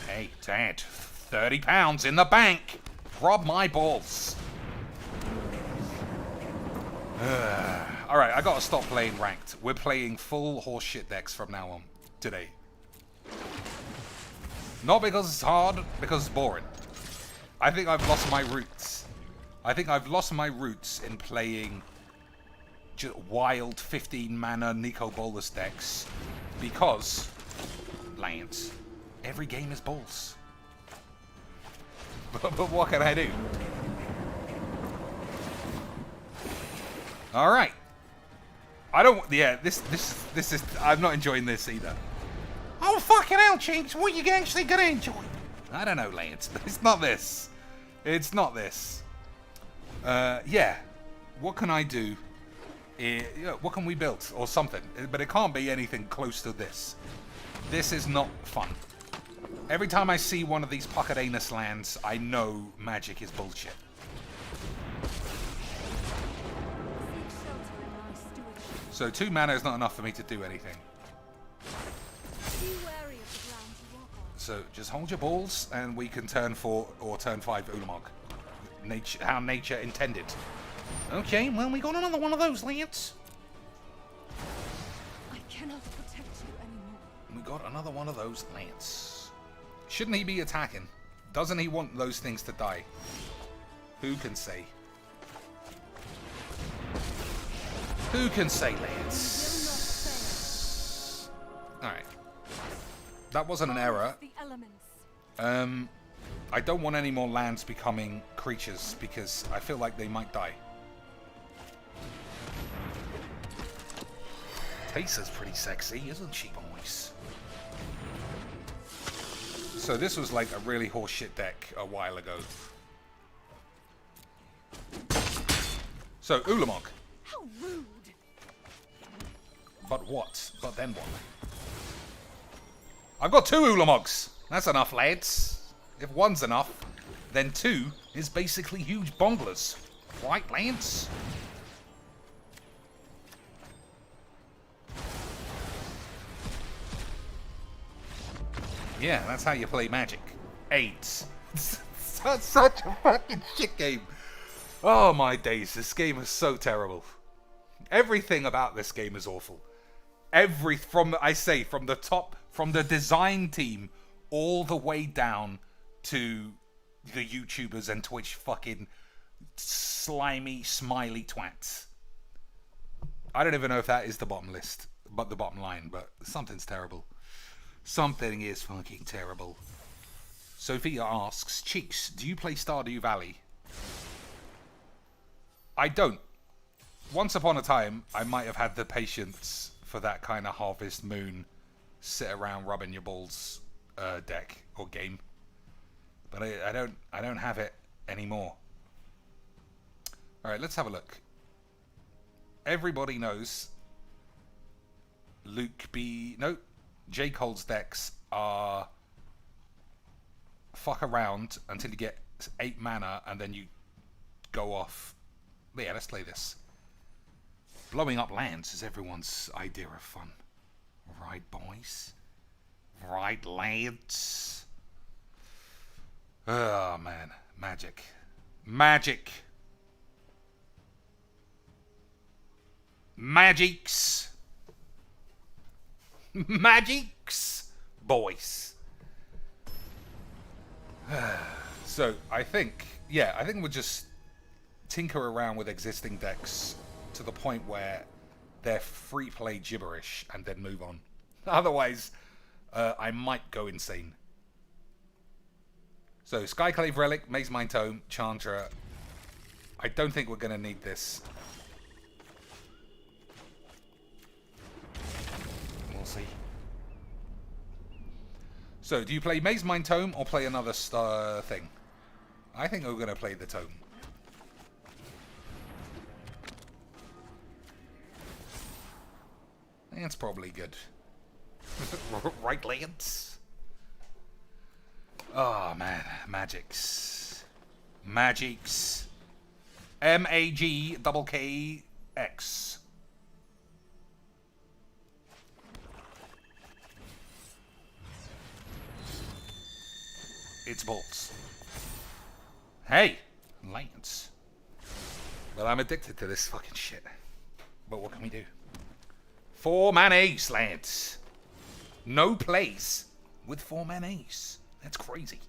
Hey, Dad, £30 in the bank! Rob my balls. Alright, I gotta stop playing ranked. We're playing full horseshit decks from now on. Today. Not because it's hard, because it's boring. I think I've lost my roots. I think I've lost my roots in playing wild 15 mana Nico Bolas decks because, Lance, every game is balls. But what can I do? Alright. I don't... Yeah, this is... I'm not enjoying this either. Oh, fucking hell, Chinks. What are you actually going to enjoy? I don't know, Lance. It's not this. It's not this. Yeah. What can I do? What can we build? Or something. But it can't be anything close to this. This is not fun. Every time I see one of these Pocket Anus lands, I know Magic is bullshit. So 2 mana is not enough for me to do anything. So just hold your balls and we can turn 4 or turn 5 Ulamog. How nature intended. Okay, well we got another one of those, Lance. I cannot protect you anymore. We got another one of those, Lance. Shouldn't he be attacking? Doesn't he want those things to die? Who can say? Who can say, Lance? Alright. That wasn't an error. I don't want any more lands becoming creatures because I feel like they might die. Tasa's pretty sexy, isn't she, boys? So this was like a really horseshit deck a while ago. So, Ulamog. How rude. But what? But then what? I've got 2 Ulamogs. That's enough, lads. If 1's enough, then 2 is basically huge bonglers. Right, Lance? Yeah, that's how you play Magic. 8. Such a fucking shit game. Oh my days, this game is so terrible. Everything about this game is awful. From the top, from the design team, all the way down to the YouTubers and Twitch fucking slimy, smiley twats. I don't even know if that is the bottom list, but the bottom line, but something's terrible. Something is fucking terrible. Sophia asks, Cheeks, do you play Stardew Valley? I don't. Once upon a time, I might have had the patience for that kind of Harvest Moon, sit around rubbing your balls deck or game. But I don't have it anymore. Alright, let's have a look. Everybody knows J. Cole's decks are fuck around until you get 8 mana and then you go off. But yeah, let's play this. Blowing up lands is everyone's idea of fun. Right, boys? Right, lads? Oh, man. Magic. Magic. Magics. Magics. Boys. So, I think we'll just tinker around with existing decks to the point where they're free play gibberish and then move on. Otherwise, I might go insane. So, Skyclave Relic, Maze Mind Tome, Chandra. I don't think we're going to need this. We'll see. So, do you play Maze Mind Tome or play another star thing? I think we're going to play the Tome. That's probably good. Right, Lance? Oh, man. Magics. Magics. MAGKKX. It's bolts. Hey, Lance. Well, I'm addicted to this fucking shit. But what can we do? 4-man ace, Lance. No plays with 4-man ace. That's crazy.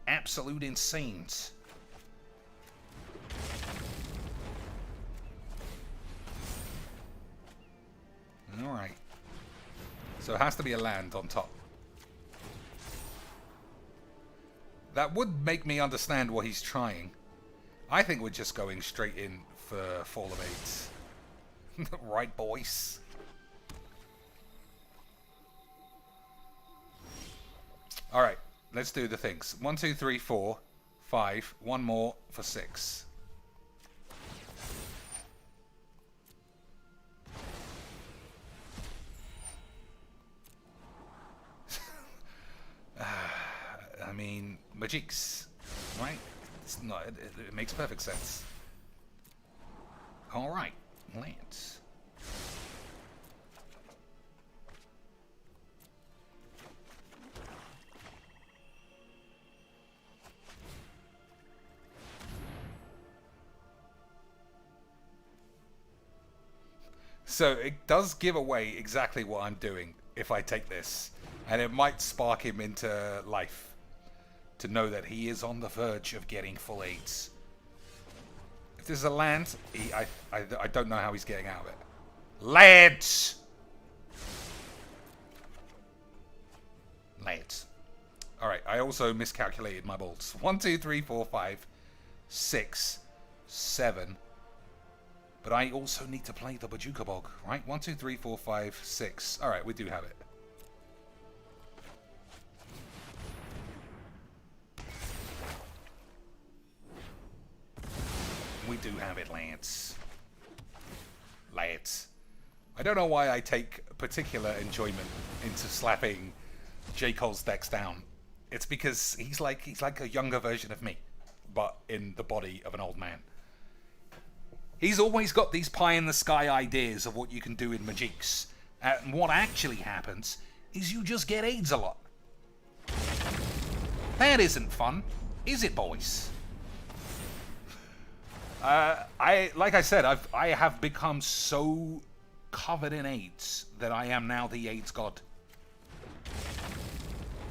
Absolute insanes. Alright. So it has to be a land on top. That would make me understand what he's trying. I think we're just going straight in for Fall of Eights. Right, boys? Alright, let's do the things. 1, 2, 3, 4, 5. One more for 6. I mean, Magics, right? It's not, it makes perfect sense. Alright, Lance. So it does give away exactly what I'm doing if I take this. And it might spark him into life. To know that he is on the verge of getting full 8s. If this is a land, I don't know how he's getting out of it. Lads! Lads. Alright, I also miscalculated my bolts. 1, 2, 3, 4, 5, 6, 7. But I also need to play the Bajuka Bog, right? 1, 2, 3, 4, 5, 6. Alright, we do have it. We do have it, Lance. Lance. I don't know why I take particular enjoyment into slapping J. Cole's decks down. It's because he's like a younger version of me, but in the body of an old man. He's always got these pie-in-the-sky ideas of what you can do in Magics. And what actually happens is you just get AIDS a lot. That isn't fun, is it, boys? Like I said, I have become so covered in AIDS that I am now the AIDS god.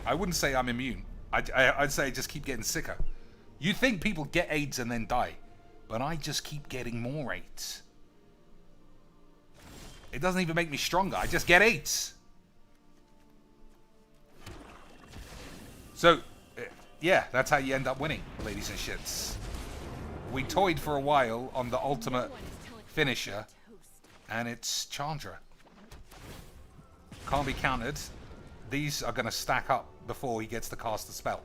I wouldn't say I'm immune. I'd say I just keep getting sicker. You think people get AIDS and then die, but I just keep getting more AIDS. It doesn't even make me stronger. I just get AIDS. So, yeah, that's how you end up winning, ladies and shits. We toyed for a while on the ultimate finisher, and it's Chandra. Can't be countered. These are going to stack up before he gets to cast the spell.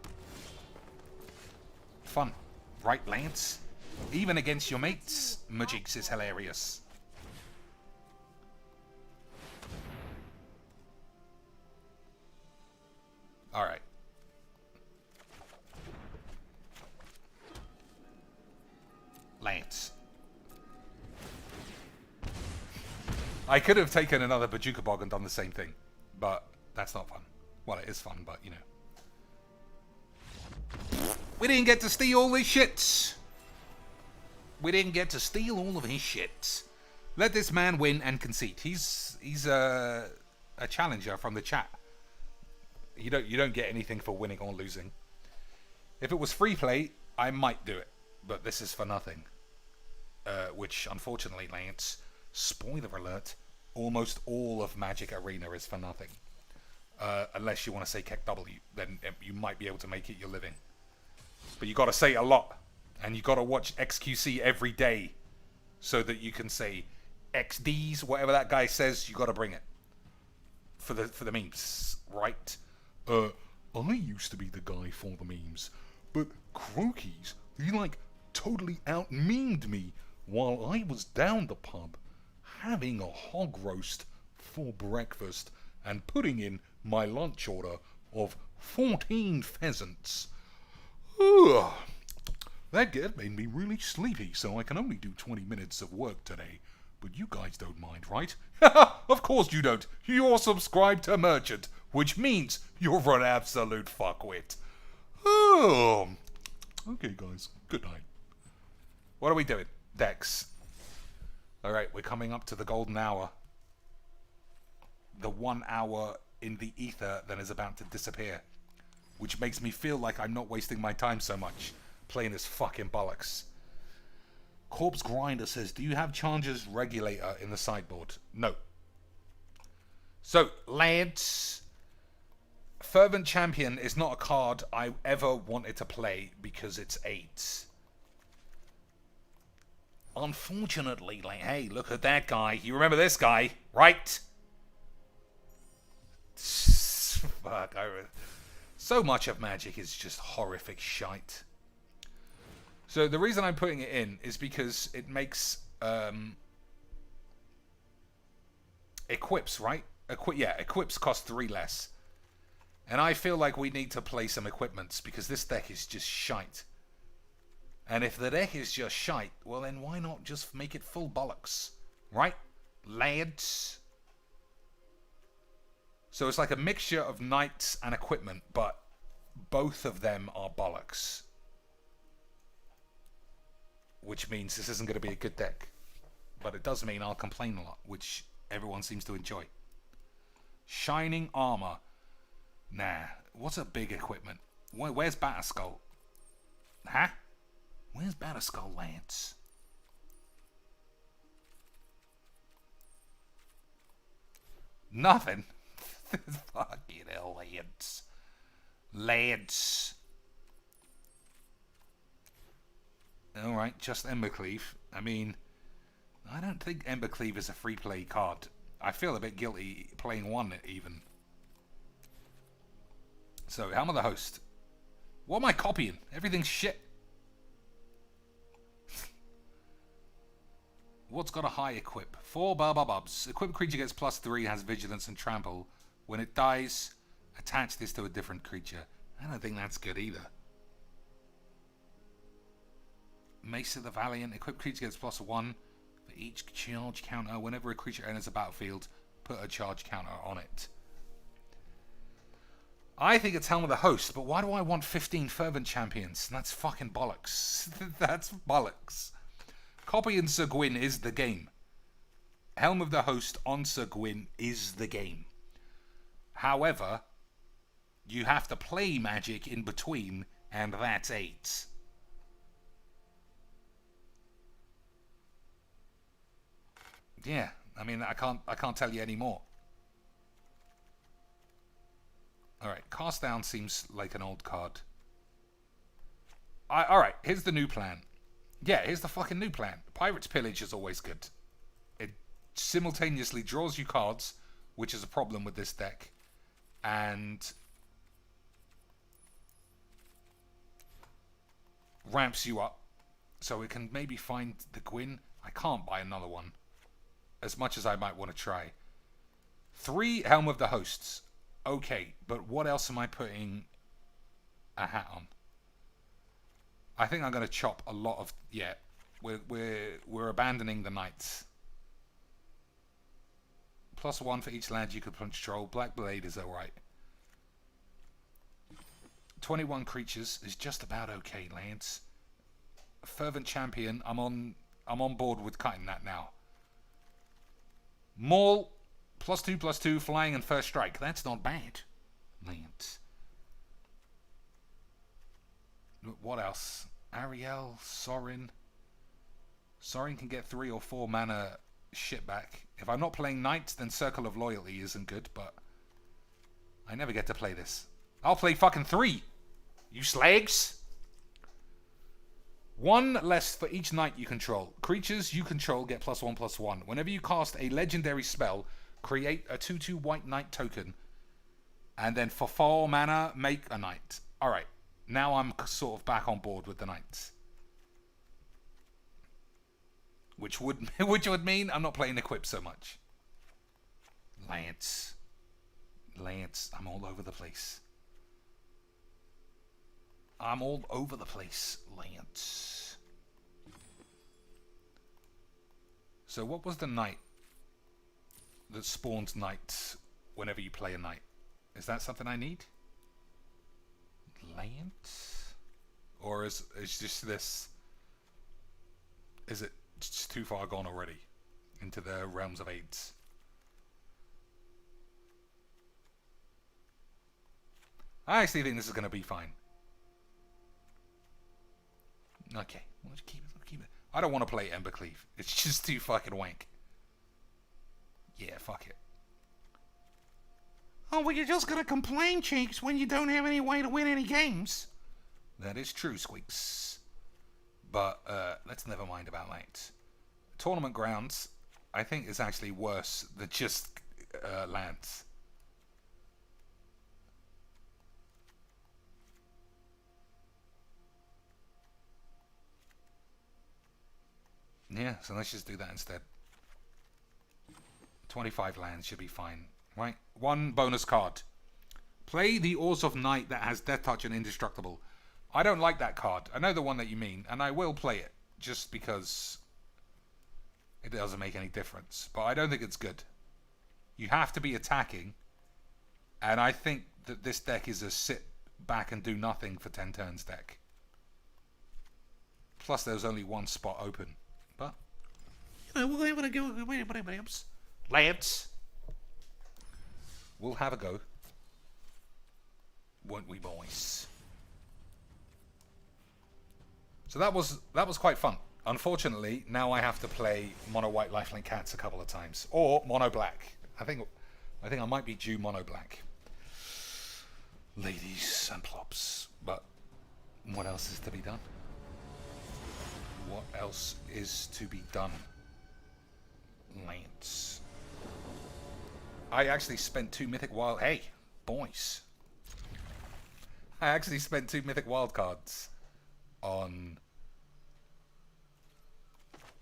Fun. Right, Lance? Even against your mates, Magics is hilarious. Alright. Lance. I could have taken another Bajuka Bog and done the same thing, but that's not fun. Well, it is fun, but you know. We didn't get to steal all his shits. We didn't get to steal all of his shits. Let this man win and concede. He's a challenger from the chat. You don't get anything for winning or losing. If it was free play, I might do it, but this is for nothing. Which, unfortunately, Lance, spoiler alert, almost all of Magic Arena is for nothing. Unless you want to say Keck W, then you might be able to make it your living. But you got to say it a lot, and you got to watch XQC every day, so that you can say XDs, whatever that guy says. You got to bring it for the memes, right? I used to be the guy for the memes, but Croakies, he like totally out-memed me while I was down the pub having a hog roast for breakfast and putting in my lunch order of 14 pheasants. Ugh. That made me really sleepy, so I can only do 20 minutes of work today. But you guys don't mind, right? Of course you don't. You're subscribed to Merchant, which means you're an absolute fuckwit. Oh. Okay, guys. Good night. What are we doing? Decks. Alright, we're coming up to the golden hour. The 1 hour in the ether that is about to disappear. Which makes me feel like I'm not wasting my time so much playing this fucking bollocks. Corpse Grinder says, do you have Change's Regulator in the sideboard? No. So, lads, Fervent Champion is not a card I ever wanted to play because it's 8. Unfortunately, like, hey, look at that guy. You remember this guy, right? Fuck, so much of Magic is just horrific shite. So the reason I'm putting it in is because it makes equips, right? Equips cost 3 less. And I feel like we need to play some equipments because this deck is just shite. And if the deck is just shite, well then why not just make it full bollocks? Right? Lads? So it's like a mixture of knights and equipment, but both of them are bollocks. Which means this isn't going to be a good deck. But it does mean I'll complain a lot, which everyone seems to enjoy. Shining Armor. Nah, what's a big equipment? Where's Batterskull? Huh? Where's Batterskull, Lance? Nothing. Fucking hell, Lance. Lance. Alright, just Embercleave. I mean, I don't think Embercleave is a free play card. I feel a bit guilty playing one even. So, Helm of the Host. What am I copying? Everything's shit. What's got a high equip? 4 Bubs. Equipped creature gets +3, has Vigilance and Trample. When it dies, attach this to a different creature. I don't think that's good either. Mace of the Valiant. Equipped creature gets +1 for each charge counter. Whenever a creature enters a battlefield, put a charge counter on it. I think it's Helm of the Host, but why do I want 15 Fervent Champions? That's fucking bollocks. That's bollocks. Copying Sir Gwyn is the game. Helm of the Host on Sir Gwyn is the game. However, you have to play Magic in between, and that's 8. Yeah, I mean, I can't tell you any more. Alright, Cast Down seems like an old card. Alright, here's the new plan. Yeah, here's the fucking new plan. Pirate's Pillage is always good. It simultaneously draws you cards, which is a problem with this deck, and ramps you up. So it can maybe find the Gwyn. I can't buy another one, as much as I might want to try. 3 Helm of the Hosts. Okay, but what else am I putting a hat on? I think I'm going to chop a lot of... Yeah, we're abandoning the Knights. +1 for each land you could control. Black Blade is alright. 21 creatures is just about okay, Lance. Fervent Champion, I'm on board with cutting that now. Maul, +2/+2, flying and first strike. That's not bad. Lance. What else? Ariel, Sorin. Sorin can get 3 or 4 mana shit back. If I'm not playing Knights, then Circle of Loyalty isn't good, but I never get to play this. I'll play fucking 3, you slags. 1 less for each knight you control. Creatures you control get +1/+1. Whenever you cast a legendary spell, create a 2/2 white knight token, and then for 4 mana, make a knight. Alright, now I'm sort of back on board with the knights. Which would mean I'm not playing equip so much. Lance. I'm all over the place. Lance. So what was the knight that spawns knights whenever you play a knight? Is that something I need? Lance? Or is just this... Is it just too far gone already into the realms of AIDS? I actually think this is going to be fine. Okay, we'll keep it. I don't want to play Embercleave. It's just too fucking wank. Yeah, fuck it. Oh, well, you're just going to complain, Cheeks, when you don't have any way to win any games. That is true, Squeaks. But let's never mind about that. Tournament grounds, I think, is actually worse than just lands. Yeah, so let's just do that instead. 25 lands should be fine, right? 1 bonus card. Play the Oars of Night that has Death Touch and Indestructible. I don't like that card. I know the one that you mean, and I will play it just because it doesn't make any difference. But I don't think it's good. You have to be attacking, and I think that this deck is a sit back and do nothing for 10 turns deck. Plus, there's only 1 spot open. But, you know, we'll have a go. Lance. We'll have a go. Won't we, boys? So that was quite fun. Unfortunately, now I have to play mono white lifelink cats a couple of times, or mono black. I think I might be due mono black. Ladies and plops. But what else is to be done? What else is to be done? Lance. I actually spent 2 mythic wild... Hey, boys. I actually spent 2 mythic wild cards on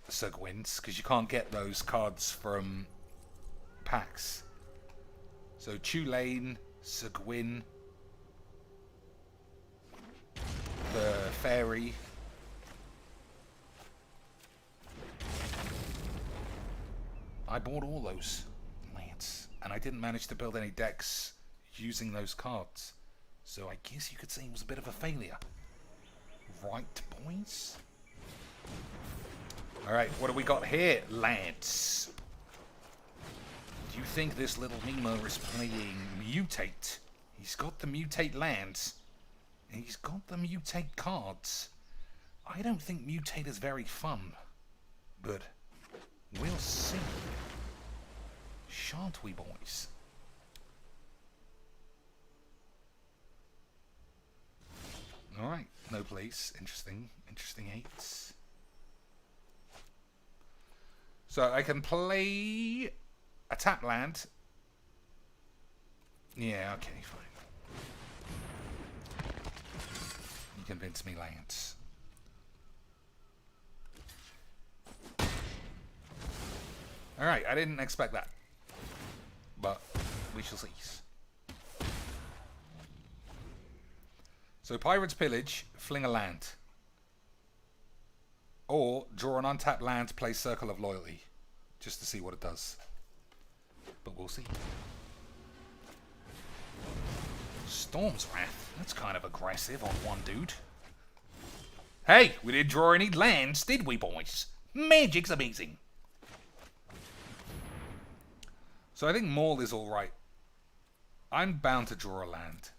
Seguins, because you can't get those cards from packs. So Tulane, Seguin, the Fairy... I bought all those, Lance, and I didn't manage to build any decks using those cards. So I guess you could say it was a bit of a failure. Right, boys? Alright, what do we got here, Lance? Do you think this little Mima is playing Mutate? He's got the Mutate lands. And he's got the Mutate cards. I don't think Mutate is very fun. But... we'll see. Shan't we, boys? Alright, no place. Interesting 8s. So I can play a tap land. Yeah, okay, fine. You convinced me, Lance. Alright, I didn't expect that. But we shall see. So Pirate's Pillage, fling a land. Or draw an untapped land, play Circle of Loyalty. Just to see what it does. But we'll see. Storm's Wrath. That's kind of aggressive on one dude. Hey, we didn't draw any lands, did we, boys? Magic's amazing. So I think Maul is alright. I'm bound to draw a land.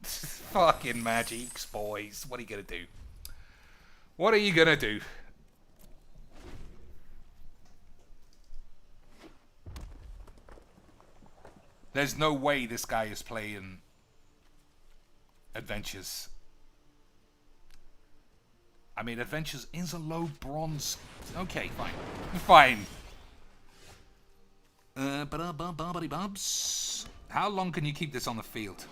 Fucking magics, boys. What are you gonna do? What are you gonna do? There's no way this guy is playing Adventures. I mean, Adventures is a low bronze. Okay, fine. Fine. Bubs. How long can you keep this on the field?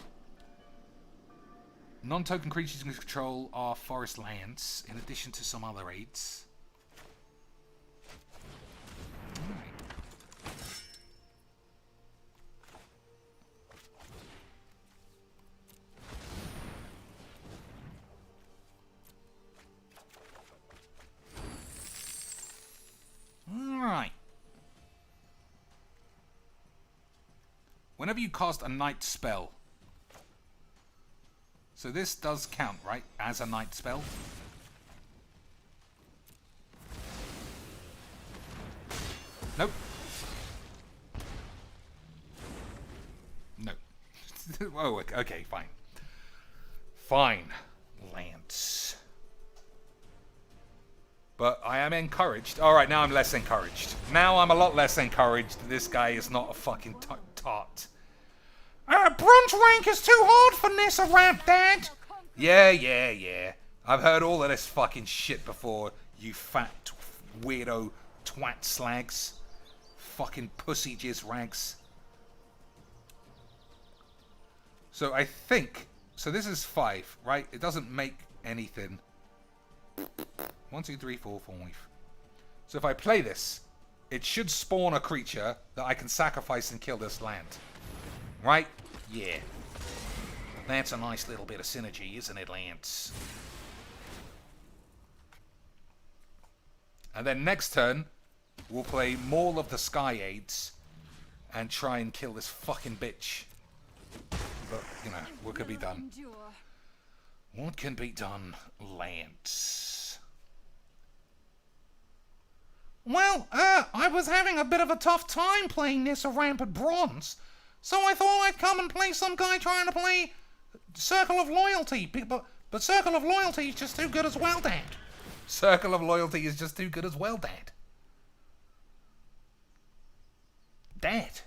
Non-token creatures you can control are forest lands, in addition to some other aids. Alright. Whenever you cast a night spell. So this does count, right? As a night spell. Nope. No. Oh, okay, fine. Fine. Lance. But I am encouraged. Alright, now I'm less encouraged. Now I'm a lot less encouraged. This guy is not a fucking tart. Bronze rank is too hard for Nissa Ramp, Dad! Yeah. I've heard all of this fucking shit before, you fat weirdo twat slags. Fucking pussy jizz rags. So I think... So this is 5, right? It doesn't make anything. 1, 2, 3, 4, 5. So if I play this, it should spawn a creature that I can sacrifice and kill this land. Right? Yeah. That's a nice little bit of synergy, isn't it, Lance? And then next turn, we'll play Maul of the Sky Aids and try and kill this fucking bitch. But, you know, what can be done? What can be done, Lance? Well, I was having a bit of a tough time playing Nissa Ramp at Bronze, so I thought I'd come and play some guy trying to play Circle of Loyalty. But Circle of Loyalty is just too good as well, Dad. Circle of Loyalty is just too good as well, Dad. Dad?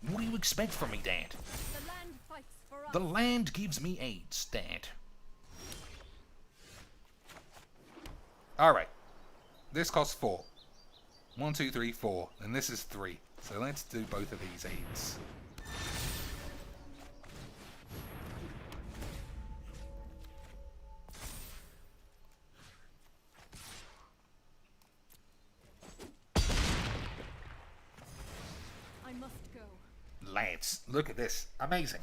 What do you expect from me, Dad? The land fights for us. The land gives me aids, Dad. Alright. This costs 4. 1, 2, 3, 4. And this is 3. So let's do both of these aids. I must go. Lads, look at this. Amazing.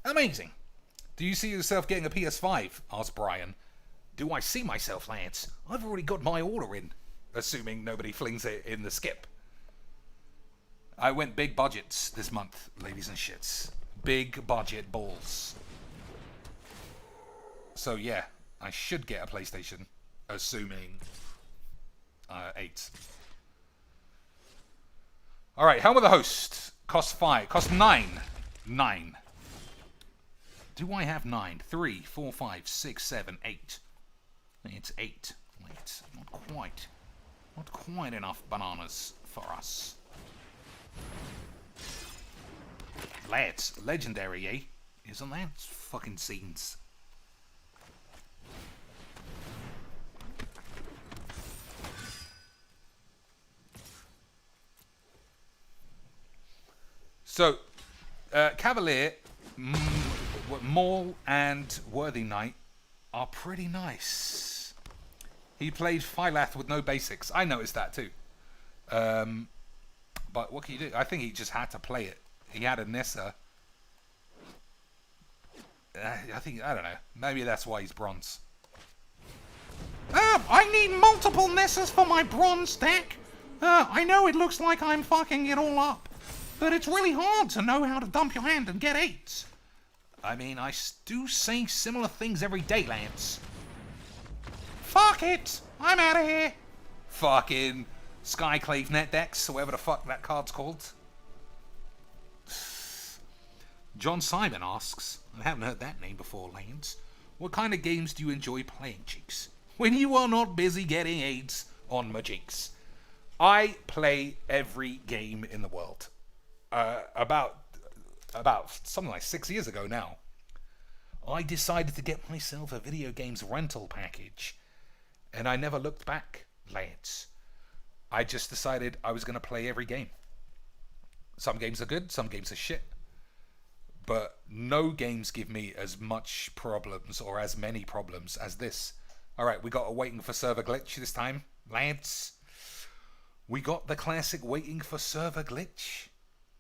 Amazing. Do you see yourself getting a PS5? Asked Brian. Do I see myself, lads? I've already got my order in. Assuming nobody flings it in the skip. I went big budgets this month, ladies and shits. Big budget balls. So yeah, I should get a PlayStation. Assuming 8. Alright, Helm of the Host. Costs 5. Costs 9. 9. Do I have 9? 3, 4, 5, 6, 7, 8. It's 8. Wait, not quite. Not quite enough bananas for us. Lads, legendary, eh? Isn't that? It's fucking scenes. So, Cavalier, Maul, and Worthy Knight are pretty nice. He played Phylath with no basics. I noticed that too. But what can you do? I think he just had to play it. He had a Nissa. I don't know. Maybe that's why he's bronze. I need multiple Nissas for my bronze deck. I know it looks like I'm fucking it all up, but it's really hard to know how to dump your hand and get 8s. I mean, I do say similar things every day, Lance. Fuck it! I'm out of here! Fucking Skyclave Net Decks, whatever the fuck that card's called. John Simon asks, I haven't heard that name before, Lance. What kind of games do you enjoy playing, Cheeks? When you are not busy getting AIDS on my cheeks. I play every game in the world. About something like 6 years ago now, I decided to get myself a video games rental package. And I never looked back, Lance. I just decided I was going to play every game. Some games are good, some games are shit. But no games give me as much problems or as many problems as this. Alright, we got a waiting for server glitch this time, Lance. We got the classic waiting for server glitch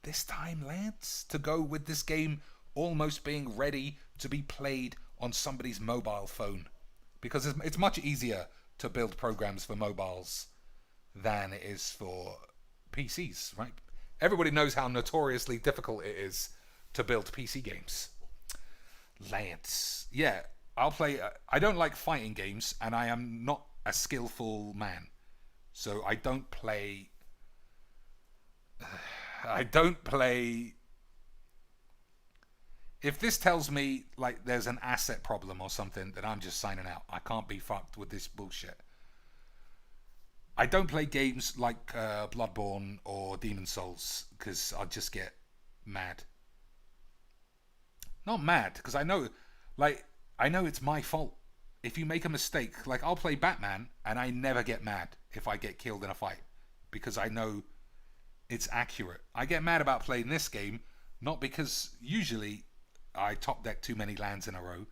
this time, Lance, to go with this game almost being ready to be played on somebody's mobile phone. Because it's much easier to build programs for mobiles than it is for PCs, right? Everybody knows how notoriously difficult it is to build PC games. Lance. Yeah, I'll play... I don't like fighting games, and I am not a skillful man. So I don't play... If this tells me, like, there's an asset problem or something, then I'm just signing out. I can't be fucked with this bullshit. I don't play games like Bloodborne or Demon Souls, because I'll just get mad. Not mad, because I know it's my fault. If you make a mistake, like I'll play Batman, and I never get mad if I get killed in a fight, because I know it's accurate. I get mad about playing this game, not because usually I top deck too many lands in a row.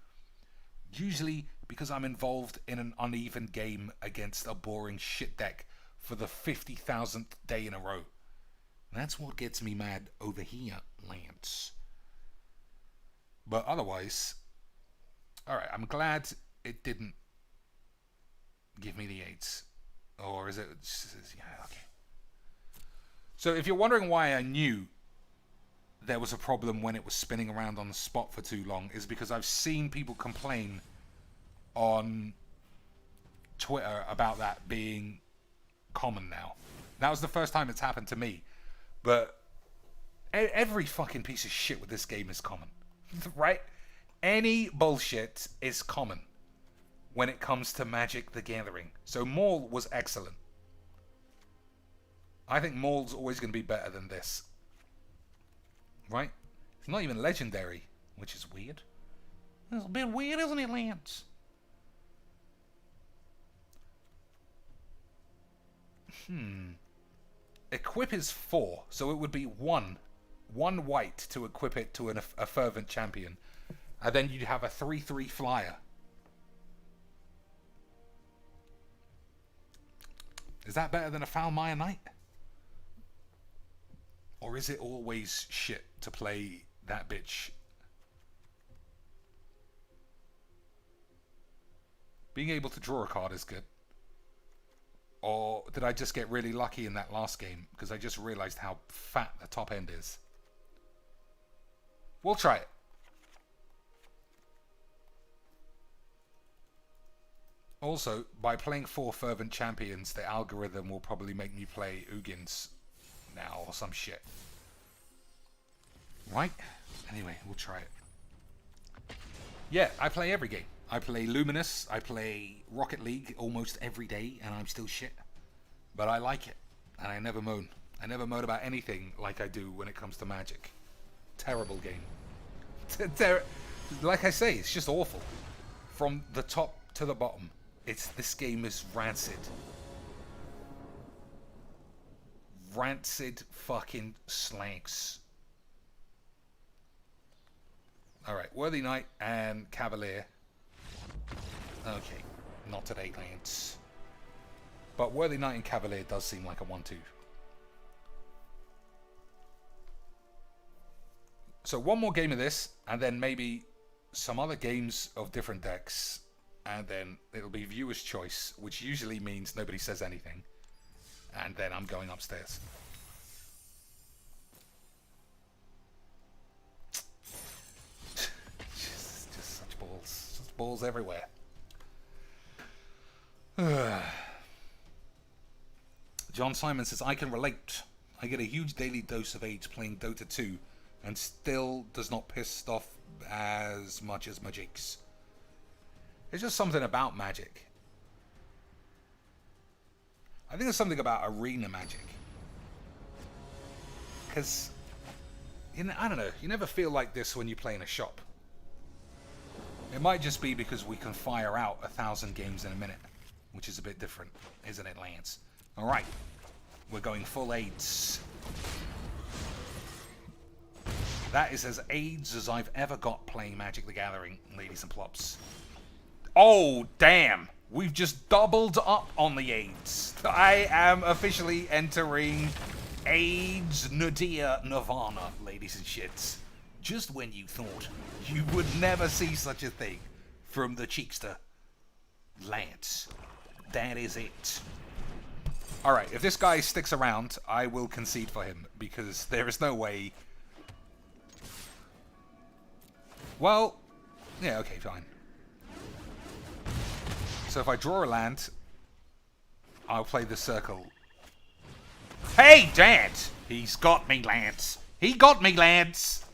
Usually because I'm involved in an uneven game against a boring shit deck for the 50,000th day in a row. That's what gets me mad over here, Lance. But otherwise, alright, I'm glad it didn't give me the AIDS. Or is it... Yeah, okay. So if you're wondering why I knew there was a problem when it was spinning around on the spot for too long, is because I've seen people complain on Twitter about that being common now. That was the first time it's happened to me. But every fucking piece of shit with this game is common. Right? Any bullshit is common when it comes to Magic the Gathering. So Maul was excellent. I think Maul's always going to be better than this. Right? It's not even legendary, which is weird. It's a bit weird, isn't it, Lance? Equip is 4, so it would be 1 white to equip it to a fervent champion. And then you'd have a 3/3 flyer. Is that better than a Foulmire Knight? Or is it always shit to play that bitch? Being able to draw a card is good. Or did I just get really lucky in that last game? Because I just realized how fat the top end is. We'll try it. Also, by playing 4 Fervent Champions, the algorithm will probably make me play Ugins now or some shit. Right? Anyway, we'll try it. Yeah, I play every game. I play Luminous, I play Rocket League almost every day, and I'm still shit. But I like it, and I never moan. I never moan about anything like I do when it comes to Magic. Terrible game. Like I say, it's just awful. From the top to the bottom, this game is rancid. Rancid fucking slags. Alright, Worthy Knight and Cavalier. Okay, not today, Lance. But Worthy Knight and Cavalier does seem like a 1-2. So one more game of this, and then maybe some other games of different decks, and then it'll be viewer's choice, which usually means nobody says anything. And then I'm going upstairs. just such balls. Just balls everywhere. John Simon says, I can relate. I get a huge daily dose of AIDS playing Dota 2 and still does not piss off as much as Magic's. It's just something about Magic. I think there's something about arena Magic. Because, you know, I don't know, you never feel like this when you play in a shop. It might just be because we can fire out 1,000 games in a minute, which is a bit different, isn't it, Lance? Alright, we're going full AIDS. That is as AIDS as I've ever got playing Magic the Gathering, ladies and plops. Oh, damn! We've just doubled up on the AIDS. I am officially entering AIDS Nadir Nirvana, ladies and shits. Just when you thought you would never see such a thing from the Cheekster. Lance, that is it. Alright, if this guy sticks around, I will concede for him, because there is no way... Well, yeah, okay, fine. So if I draw a land, I'll play the circle. Hey, Dad! He's got me, Lance. He got me, Lance!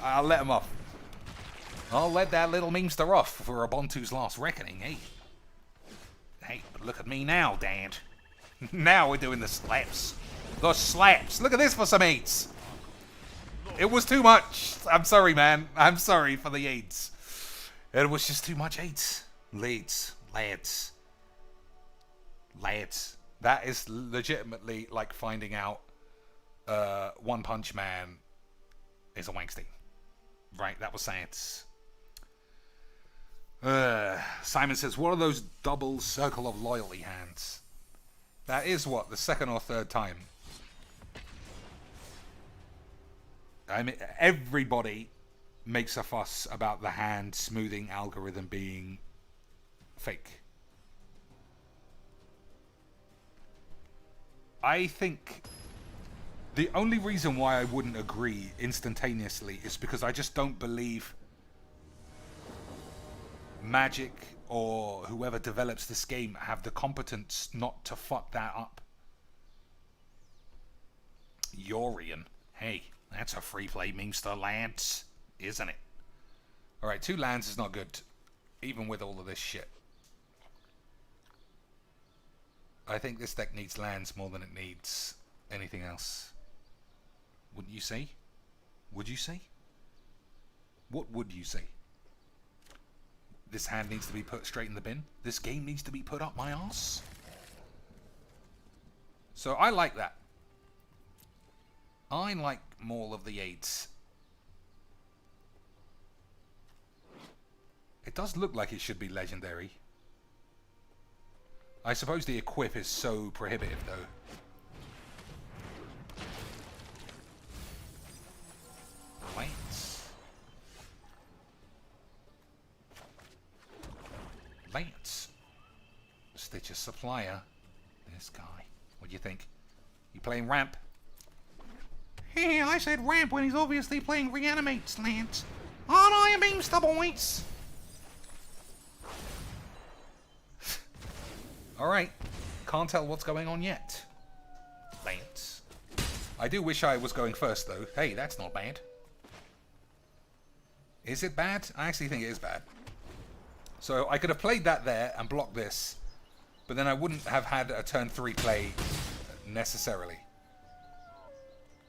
I'll let him off. I'll let that little memester off for Ubuntu's last reckoning, hey? Hey, but look at me now, Dad. Now we're doing the slaps. The slaps! Look at this for some AIDS! It was too much. I'm sorry, man. I'm sorry for the AIDS. It was just too much AIDS. Lads. That is legitimately like finding out One Punch Man is a wankstein. Right, that was science. Simon says, what are those double circle of loyalty hands? That is what, the second or third time. I mean, everybody makes a fuss about the hand smoothing algorithm being fake. I think the only reason why I wouldn't agree instantaneously is because I just don't believe Magic or whoever develops this game have the competence not to fuck that up. Yorian. Hey, that's a free play memester, Lance, isn't it? Alright, 2 lands is not good, even with all of this shit. I think this deck needs lands more than it needs anything else. Wouldn't you say? Would you say? What would you say? This hand needs to be put straight in the bin? This game needs to be put up my arse? So I like that. I like more of the 8s. It does look like it should be legendary. I suppose the equip is so prohibitive, though. Lance. Stitcher's supplier. This guy. What do you think? You playing ramp? Hey, I said ramp when he's obviously playing reanimates, Lance. Aren't I a memester, boys? Alright. Can't tell what's going on yet. Lance. I do wish I was going first, though. Hey, that's not bad. Is it bad? I actually think it is bad. So I could have played that there and blocked this, but then I wouldn't have had a turn 3 play necessarily.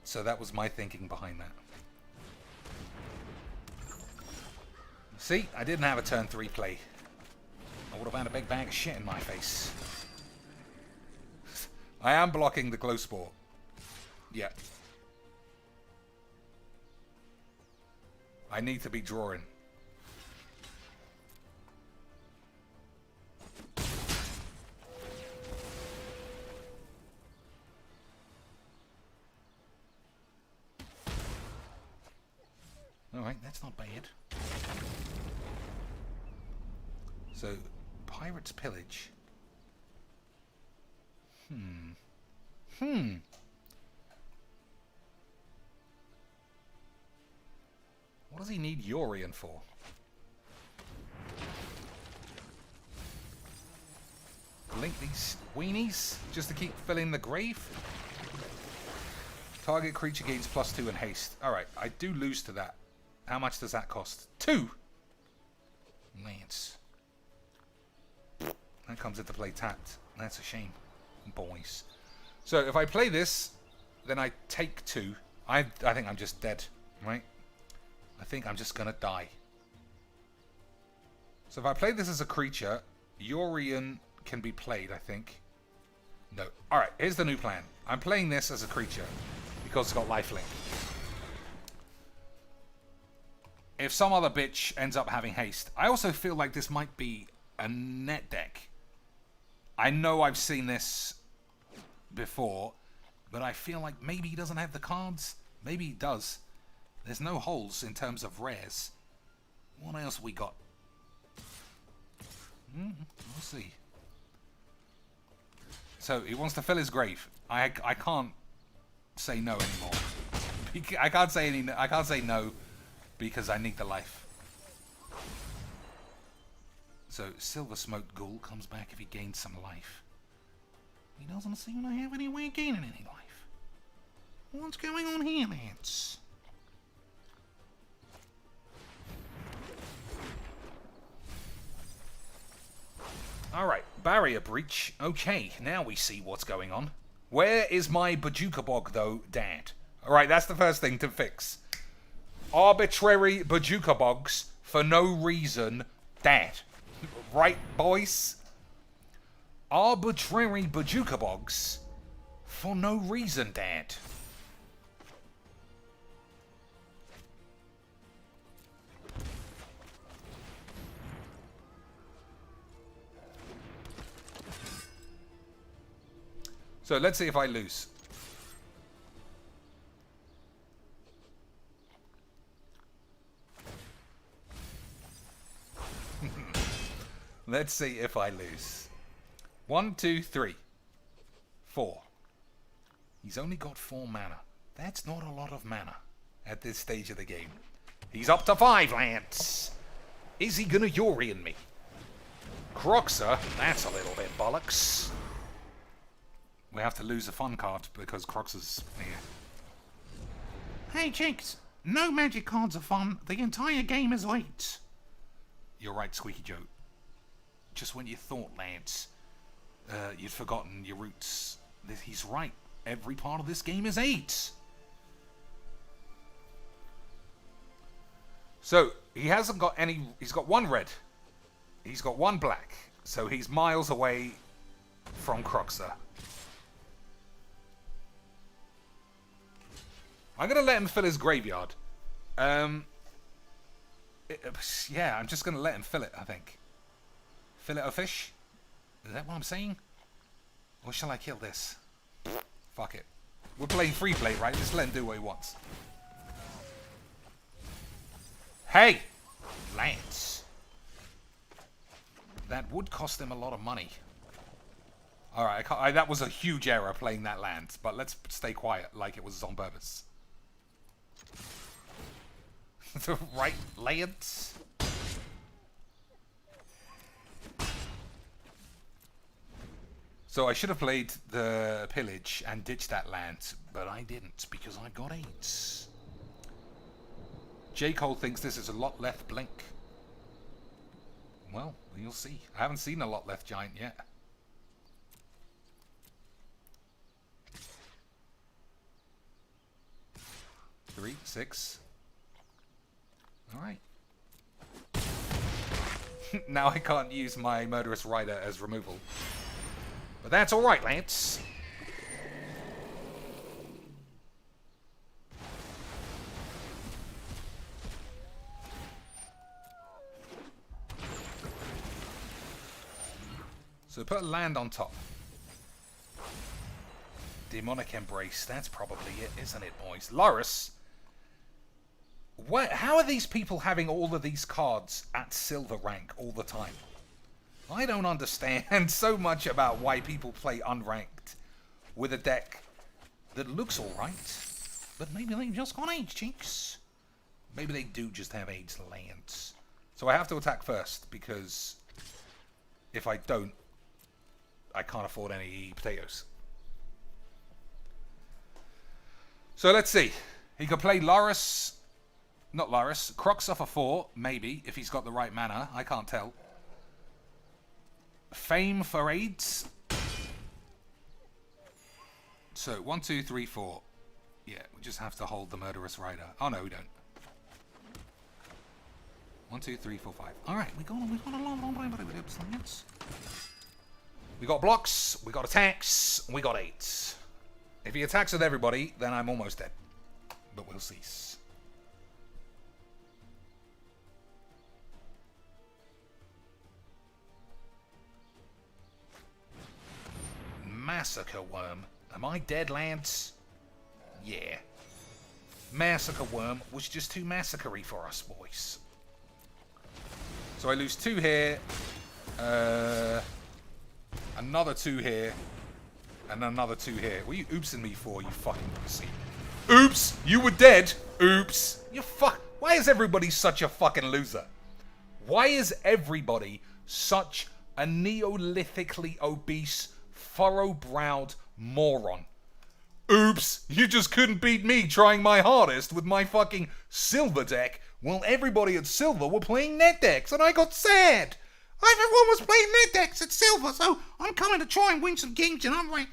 So that was my thinking behind that. See, I didn't have a turn 3 play. I would have had a big bag of shit in my face. I am blocking the glow sport. Yeah. I need to be drawing. Alright, that's not bad. So, Pirate's Pillage. What does he need Yorian for? Blink these weenies just to keep filling the grave. Target creature gains +2 and haste. Alright, I do lose to that. How much does that cost? 2! Lance. That comes into play tapped. That's a shame, boys. So if I play this, then I take 2. I think I'm just dead, right? I think I'm just gonna die. So if I play this as a creature, Yorion can be played, I think. No. Alright, here's the new plan. I'm playing this as a creature because it's got lifelink. If some other bitch ends up having haste, I also feel like this might be a net deck. I know I've seen this before, but I feel like maybe he doesn't have the cards. Maybe he does. There's no holes in terms of rares. What else we got? We'll see. So he wants to fill his grave. I can't say no anymore. I can't say no because I need the life. So Silver Smoke Ghoul comes back if he gains some life. He doesn't seem to have any way of gaining any life. What's going on here, Lance? Alright, Barrier Breach. Okay, now we see what's going on. Where is my Bajuka Bog, though, Dad? Alright, that's the first thing to fix. Arbitrary Bajuka Bogs for no reason, Dad. Right, boys? Arbitrary Bajuka Bogs for no reason, Dad. So let's see if I lose. Let's see if I lose. 1, 2, 3, 4. He's only got 4 mana. That's not a lot of mana at this stage of the game. He's up to 5, Lance. Is he gonna Yorion me? Croxer, that's a little bit bollocks. We have to lose a fun card because Croxer's here. Hey, chicks. No magic cards are fun. The entire game is late. You're right, Squeaky Joe. Just when you thought, Lance, you'd forgotten your roots. He's right. Every part of this game is 8. So, he hasn't got any... He's got 1 red. He's got 1 black. So he's miles away from Croxer. I'm going to let him fill his graveyard. Yeah, I'm just going to let him fill it, I think. Fillet of fish? Is that what I'm saying? Or shall I kill this? Fuck it. We're playing free play, right? Just let him do what he wants. Hey! Lance. That would cost him a lot of money. Alright, that was a huge error playing that land. But let's stay quiet like it was on purpose. Right, Lance? So I should have played the pillage and ditched that land, but I didn't because I got 8. J. Cole thinks this is a lot left blink. Well, you'll see. I haven't seen a lot left giant yet. Three, 6. Alright. Now I can't use my Murderous Rider as removal. But that's alright, Lance. So put a land on top. Demonic Embrace, that's probably it, isn't it, boys? Loris. How are these people having all of these cards at silver rank all the time? I don't understand so much about why people play unranked with a deck that looks alright, but maybe they've just got 8 cheeks. Maybe they do just have 8 lands. So I have to attack first, because if I don't, I can't afford any potatoes. So let's see. He could play Loris. Not Loris. Croxa for 4, maybe, if he's got the right mana. I can't tell. Fame for AIDS. So, 1, 2, 3, 4. Yeah, we just have to hold the Murderous Rider. Oh, no, we don't. 1, 2, 3, 4, 5. Alright, we got a long time. We got blocks, we got attacks, we got 8s. If he attacks with everybody, then I'm almost dead. But we'll cease. Massacre Worm. Am I dead, lads? Yeah. Massacre Worm was just too massacre-y for us, boys. So I lose 2 here. Another 2 here. And another 2 here. What are you oopsing me for, you fucking pussy? Oops! You were dead! Oops! You fuck... Why is everybody such a fucking loser? Why is everybody such a neolithically obese, furrow-browed moron? Oops! You just couldn't beat me trying my hardest with my fucking silver deck while everybody at silver were playing net decks and I got sad! Everyone was playing net decks at silver, so I'm coming to try and win some games and I'm like...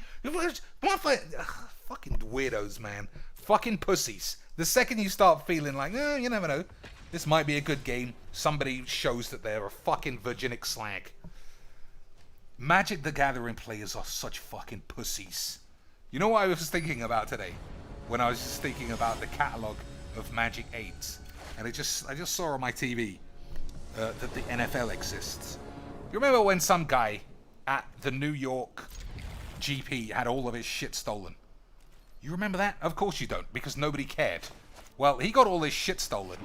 Fucking weirdos, man. Fucking pussies. The second you start feeling like, you never know, this might be a good game, somebody shows that they're a fucking virginic slag. Magic the Gathering players are such fucking pussies. You know what I was thinking about today? When I was just thinking about the catalogue of Magic 8s. And I just saw on my TV that the NFL exists. You remember when some guy at the New York GP had all of his shit stolen? You remember that? Of course you don't, because nobody cared. Well, he got all his shit stolen,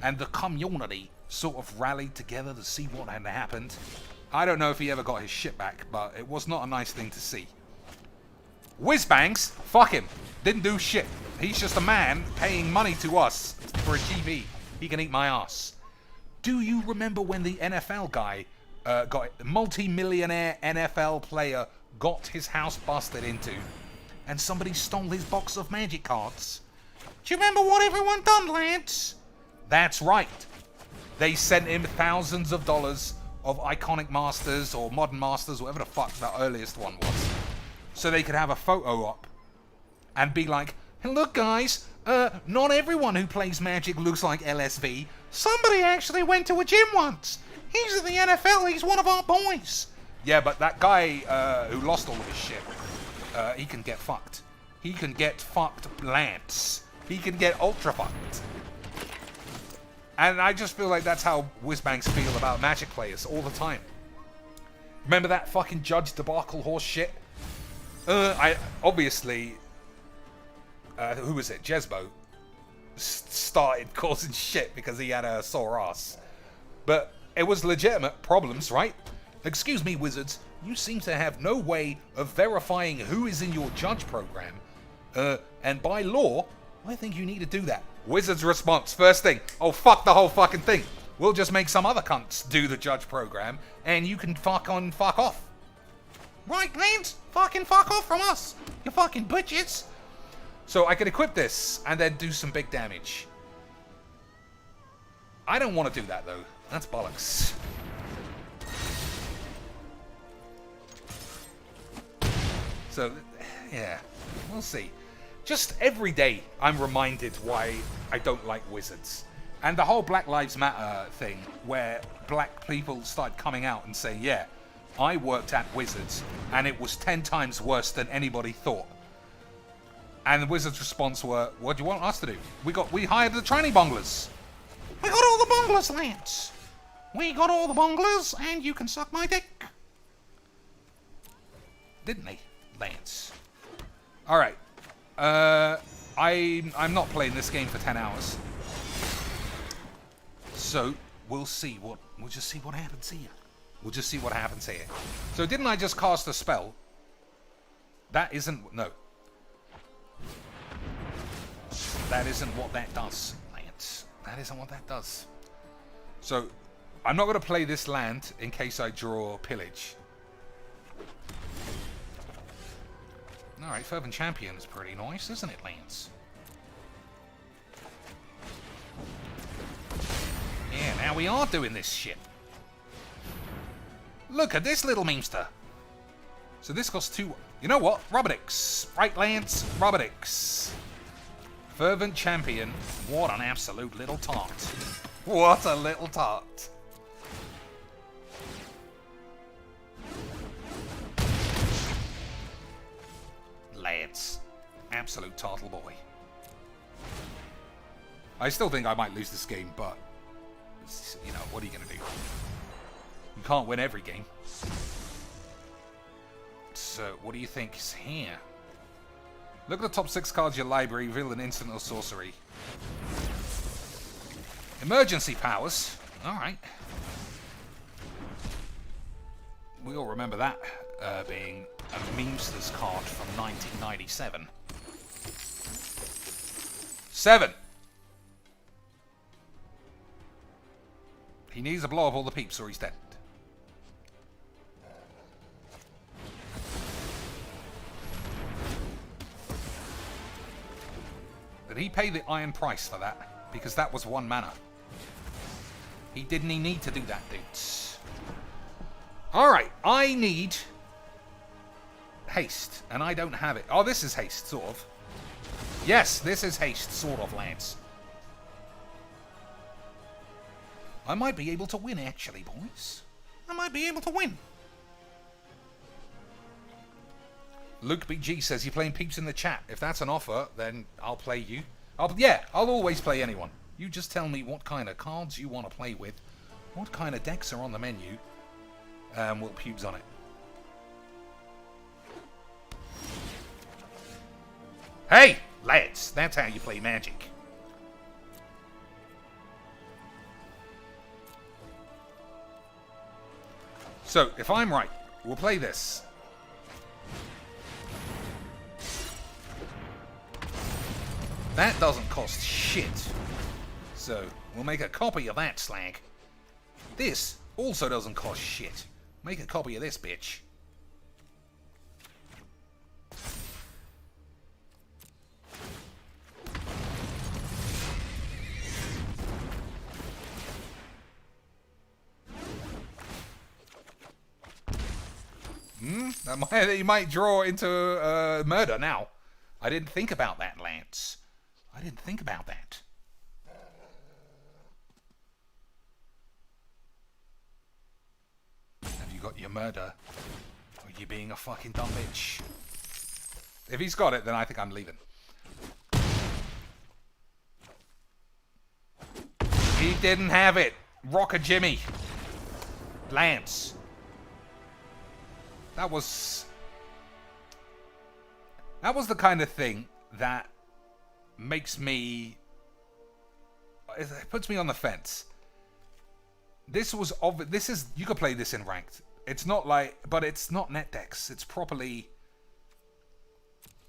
and the community sort of rallied together to see what had happened. I don't know if he ever got his shit back, but it was not a nice thing to see. Whizbangs, fuck him. Didn't do shit. He's just a man paying money to us for a GP. He can eat my ass. Do you remember when the NFL guy multi-millionaire NFL player got his house busted into and somebody stole his box of Magic cards? Do you remember what everyone done, lads? That's right. They sent him thousands of dollars of Iconic Masters or Modern Masters, whatever the fuck that earliest one was, so they could have a photo op and be like, hey, look guys, not everyone who plays Magic looks like LSV. Somebody actually went to a gym once. He's in the NFL, he's one of our boys. Yeah, but that guy who lost all of his shit, he can get fucked. He can get fucked, Lance. He can get ultra fucked. And I just feel like that's how Whizbangs feel about Magic players all the time. Remember that fucking Judge debacle horse shit? Obviously, who was it? Jesbo started causing shit because he had a sore ass. But it was legitimate problems, right? Excuse me, Wizards, you seem to have no way of verifying who is in your judge program. And by law, I think you need to do that. Wizards' response, first thing, oh fuck the whole fucking thing. We'll just make some other cunts do the judge program, and you can fuck off. Right, Lance? Fucking fuck off from us, you fucking bitches. So I could equip this, and then do some big damage. I don't want to do that, though. That's bollocks. So, yeah, we'll see. Just every day, I'm reminded why I don't like Wizards. And the whole Black Lives Matter thing, where black people started coming out and saying, yeah, I worked at Wizards, and it was 10 times worse than anybody thought. And the Wizards' response were, what do you want us to do? We hired the tranny bunglers. We got all the bunglers, Lance. We got all the bunglers, and you can suck my dick. Didn't they, Lance? Alright. I'm not playing this game for 10 hours. So, we'll just see what happens here. So didn't I just cast a spell? That isn't what that does, Lance. That isn't what that does. So, I'm not going to play this land in case I draw Pillage. Alright, Fervent Champion is pretty nice, isn't it, Lance? Yeah, now we are doing this shit. Look at this little memester. So this costs 2... You know what? Robotix. Right, Lance? Robotix. Fervent Champion. What an absolute little tart. What a little tart. Lads. Absolute turtle boy. I still think I might lose this game, but... You know, what are you going to do? You can't win every game. So, what do you think is here? Look at the top 6 cards of your library, reveal an instant or sorcery. Emergency powers. Alright. We all remember that being a memesters card from 1997. 7. He needs to blow up all the peeps or he's dead. Did he pay the iron price for that? Because that was 1 mana. He didn't need to do that, dudes. Alright, I need haste, and I don't have it. Oh, this is haste, sort of. Yes, this is haste, sort of, Lance. I might be able to win, actually, boys. I might be able to win. Luke BG says, you're playing peeps in the chat. If that's an offer, then I'll play you. I'll always play anyone. You just tell me what kind of cards you want to play with, what kind of decks are on the menu, and we'll pubes on it. Hey, lads, that's how you play Magic. So, if I'm right, we'll play this. That doesn't cost shit. So, we'll make a copy of that slag. This also doesn't cost shit. Make a copy of this bitch. He might draw into murder now. I didn't think about that, Lance. I didn't think about that. Have you got your murder? Or are you being a fucking dumb bitch? If he's got it, then I think I'm leaving. He didn't have it. Rocker Jimmy. Lance. That was the kind of thing that makes me... It puts me on the fence. This was you could play this in ranked. It's not like... But it's not net decks. It's properly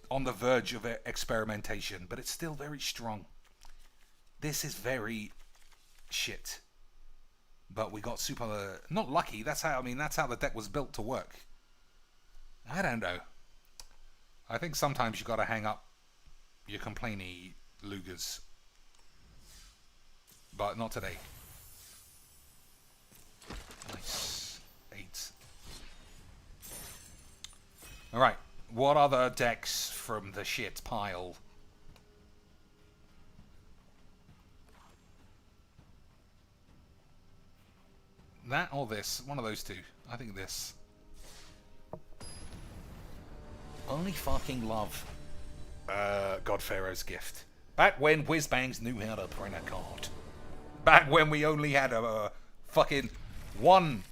on the verge of experimentation. But it's still very strong. This is very shit. But we got super... Not lucky. That's how the deck was built to work. I don't know. I think sometimes you gotta hang up your complainy Lugers. But not today. Nice. 8. Alright. What other decks from the shit pile? That or this? One of those two. I think this. I fucking love God Pharaoh's Gift. Back when Whizbangs knew how to print a card. Back when we only had a fucking 1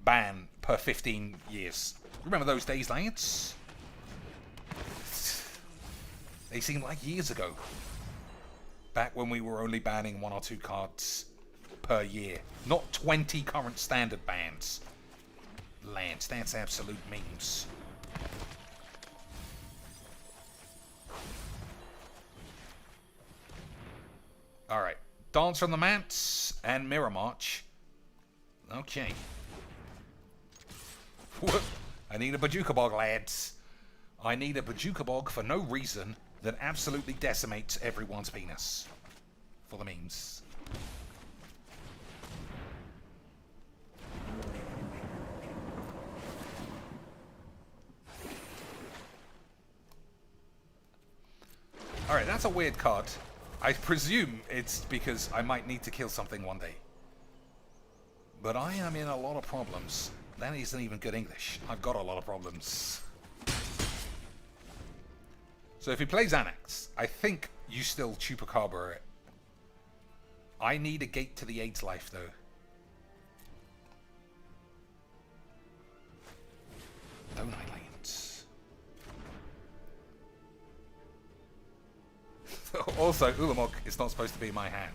ban per 15 years. Remember those days, Lance? They seem like years ago. Back when we were only banning 1 or 2 cards per year. Not 20 current standard bans. Lance, that's absolute memes. Alright. Dance from the Mats and Mirror March. Okay. I need a Bajuka Bog, lads. I need a Bajuka Bog for no reason that absolutely decimates everyone's penis. For the memes. Alright, that's a weird card. I presume it's because I might need to kill something one day. But I am in a lot of problems. That isn't even good English. I've got a lot of problems. So if he plays Annex, I think you still Chupacabra it. I need a gate to the AIDS life, though. Don't I, Lanes? Also, Ulamog is not supposed to be in my hand.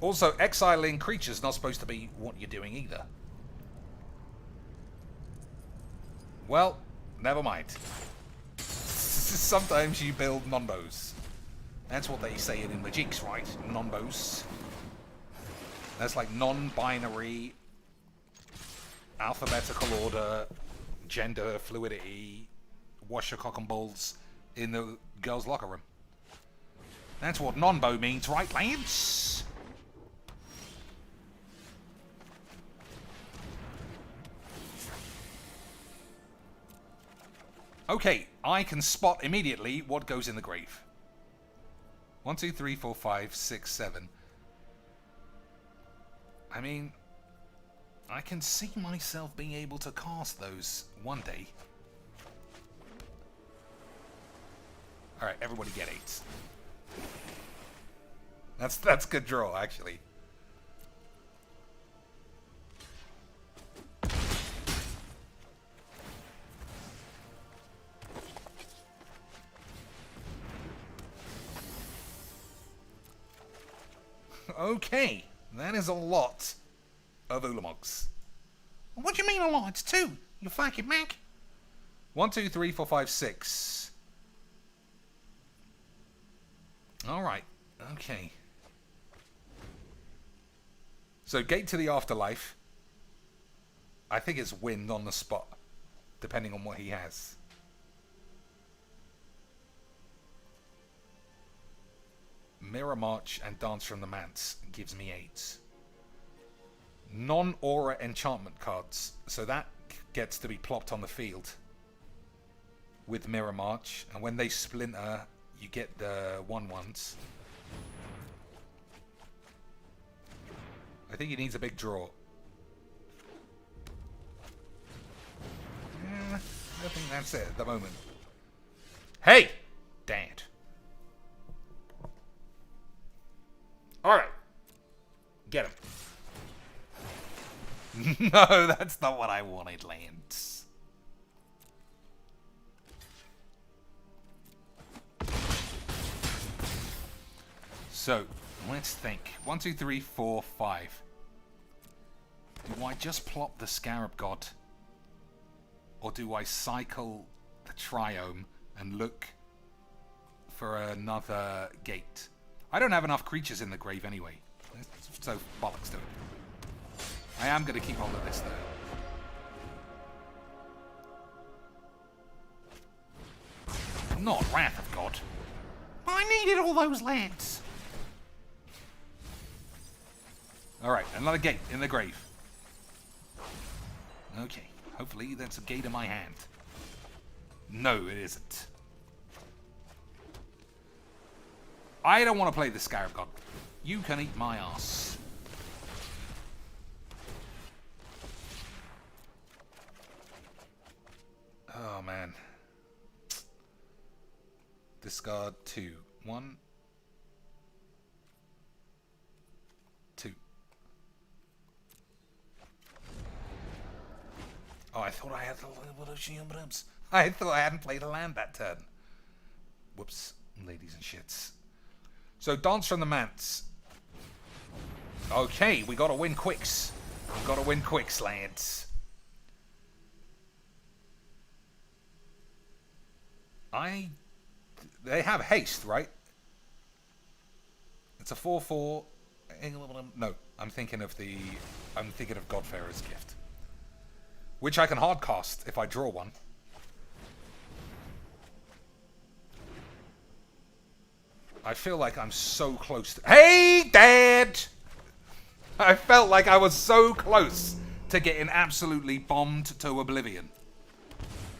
Also, exiling creatures not supposed to be what you're doing either. Well, never mind. Sometimes you build non-bows. That's what they say in the jigs, right? Non-bows. That's like non-binary, alphabetical order, gender fluidity, wash your cock and balls in the girls' locker room. That's what non-bow means, right, Lance? Okay, I can spot immediately what goes in the grave. 1, 2, 3, 4, 5, 6, 7. I mean, I can see myself being able to cast those one day. Alright, everybody get 8s. That's good draw, actually. Okay, that is a lot of Ulamogs. What do you mean a lot? It's 2. You fucking Mac. 1, 2, 3, 4, 5, 6. Alright, okay. So, Gate to the Afterlife. I think it's win on the spot, depending on what he has. Mirror March and Dance from the Manse gives me 8s. Non-aura enchantment cards. So that gets to be plopped on the field with Mirror March. And when they splinter, you get the 1/1s. I think he needs a big draw. I think that's it at the moment. Hey! Dad. Alright. Get him. No, that's not what I wanted, Lance. So, let's think. 1, 2, 3, 4, 5. Do I just plop the Scarab God? Or do I cycle the Triome and look for another gate? I don't have enough creatures in the grave anyway. So, bollocks to it. I am going to keep hold of this, though. Not Wrath of God. I needed all those lands. Alright, another gate in the grave. Okay, hopefully that's a gate in my hand. No, it isn't. I don't want to play the Scarab God. You can eat my ass. Oh, man. Discard 2. 1. 2. Oh, I thought I had the I thought I hadn't played a land that turn. Whoops, ladies and shits. So, Dance from the Manse. Okay, we gotta win quicks. We gotta win quicks, lads. They have haste, right? It's a 4/4 No, I'm thinking of Godfarer's Gift, which I can hard cast if I draw one. I feel like I'm so close to... Hey, Dad! I felt like I was so close to getting absolutely bombed to oblivion.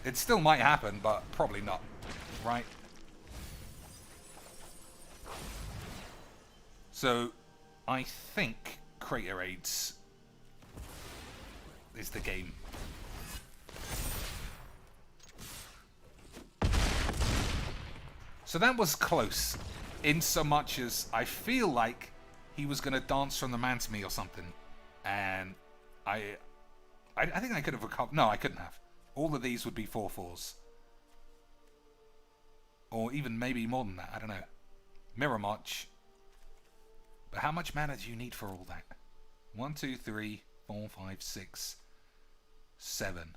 It still might happen, but probably not. Right? So, I think Crater Raids is the game. So that was close, in so much as I feel like he was going to dance from the man to me or something. And I think I could have recovered. No, I couldn't have. All of these would be 4/4s. Or even maybe more than that. I don't know. Mirror March. But how much mana do you need for all that? 1, 2, 3, 4, 5, 6, 7.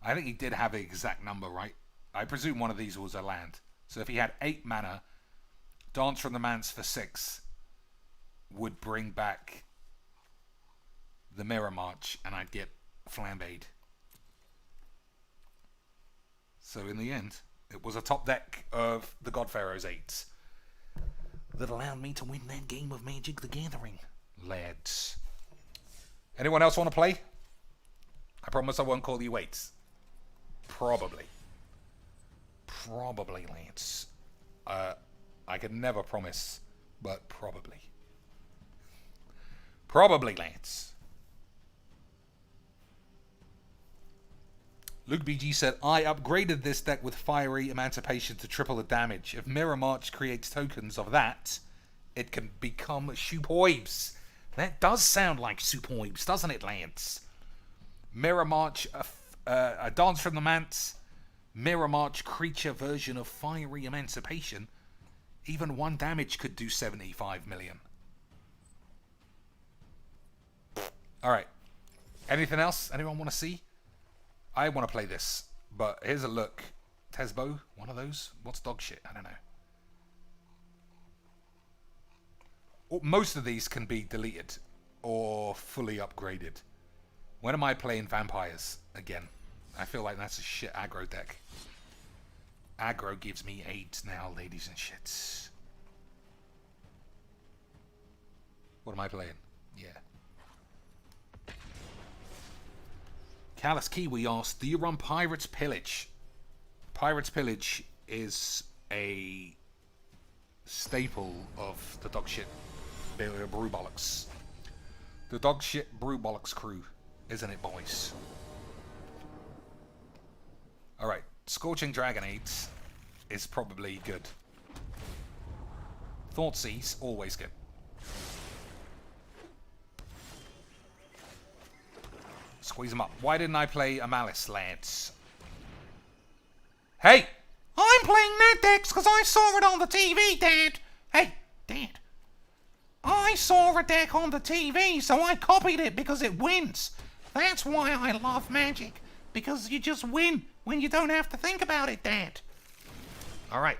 I think he did have the exact number, right? I presume one of these was a land. So if he had 8 mana, Dance from the Manse for 6 would bring back the Mirror March, and I'd get Flambéed. So in the end, it was a top deck of the Godpharaoh's 8s that allowed me to win that game of Magic the Gathering, lads. Anyone else want to play? I promise I won't call you 8s. Probably. Probably, lads. I can never promise, but probably. Probably, lads. Luke BG said, I upgraded this deck with Fiery Emancipation to triple the damage. If Mirror March creates tokens of that, it can become Soupoibs. That does sound like Soupoibs, doesn't it, lads? Mirror March, a Dance from the Manse, Mirror March creature version of Fiery Emancipation. Even 1 damage could do 75 million. Alright. Anything else? Anyone want to see? I want to play this, but here's a look. Tesbo, one of those? What's dog shit? I don't know. Most of these can be deleted or fully upgraded. When am I playing vampires again? I feel like that's a shit aggro deck. Aggro gives me AIDS now, ladies and shits. What am I playing? Yeah. Callus Kiwi asked, do you run Pirates Pillage? Pirates Pillage is a staple of the dogshit Brew Bollocks. The dogshit Brew Bollocks crew, isn't it, boys? Alright, Scorching Dragonades is probably good. Thoughtseize, always good. Squeeze them up. Why didn't I play a Malice, lads? Hey! I'm playing that deck because I saw it on the TV, Dad! Hey, Dad. I saw a deck on the TV, so I copied it because it wins. That's why I love Magic. Because you just win when you don't have to think about it, Dad. Alright.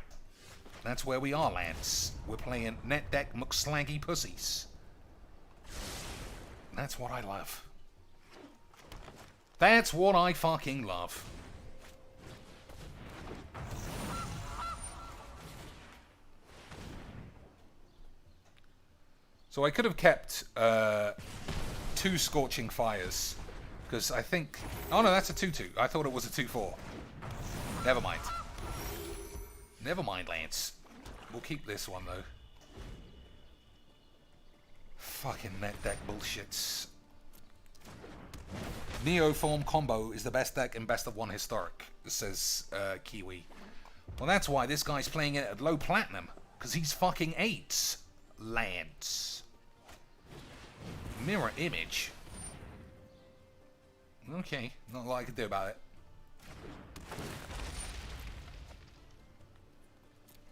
That's where we are, lads. We're playing Net Deck McSlaggy Pussies. That's what I love. That's what I fucking love. So I could have kept 2 Scorching Fires. Because I think... Oh no, that's a 2-2. I thought it was a 2-4. Never mind. Never mind, Lance. We'll keep this one, though. Fucking net deck bullshits. Neoform combo is the best deck in Best of 1 Historic, says Kiwi. Well, that's why this guy's playing it at low platinum. Because he's fucking 8s. Lads. Mirror Image. Okay, not a lot I can do about it.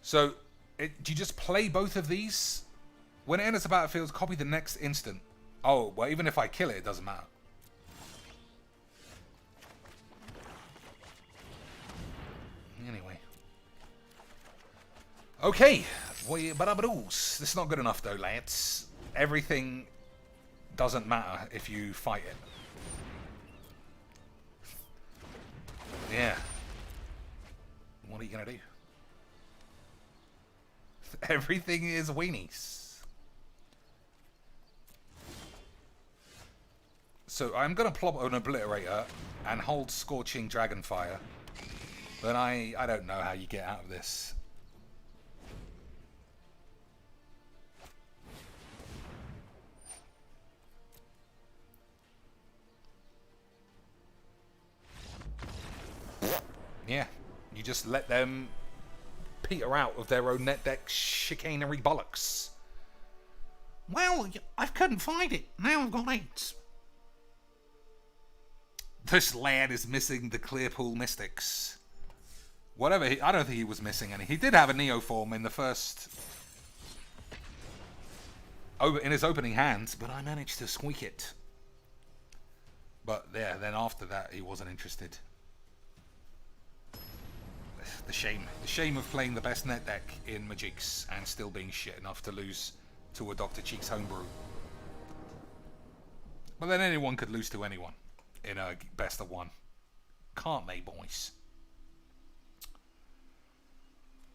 So, do you just play both of these? When it enters the battlefield, copy the next instant. Oh, well, even if I kill it, it doesn't matter. Anyway. Okay, This is not good enough though, lads. Everything doesn't matter if you fight it. Yeah. What are you gonna do? Everything is weenies. So I'm gonna plop an obliterator and hold scorching dragonfire. But I don't know how you get out of this. Yeah, you just let them peter out of their own net deck chicanery bollocks. Well, I couldn't find it. Now I've got 8. This lad is missing the Clearpool Mystics. Whatever, I don't think he was missing any. He did have a Neo form in the first... in his opening hands, but I managed to squeak it. But yeah, then after that, he wasn't interested. The shame. The shame of playing the best net deck in Magic's and still being shit enough to lose to a Dr. Cheeks homebrew. But then anyone could lose to anyone in a best of 1. Can't they, boys?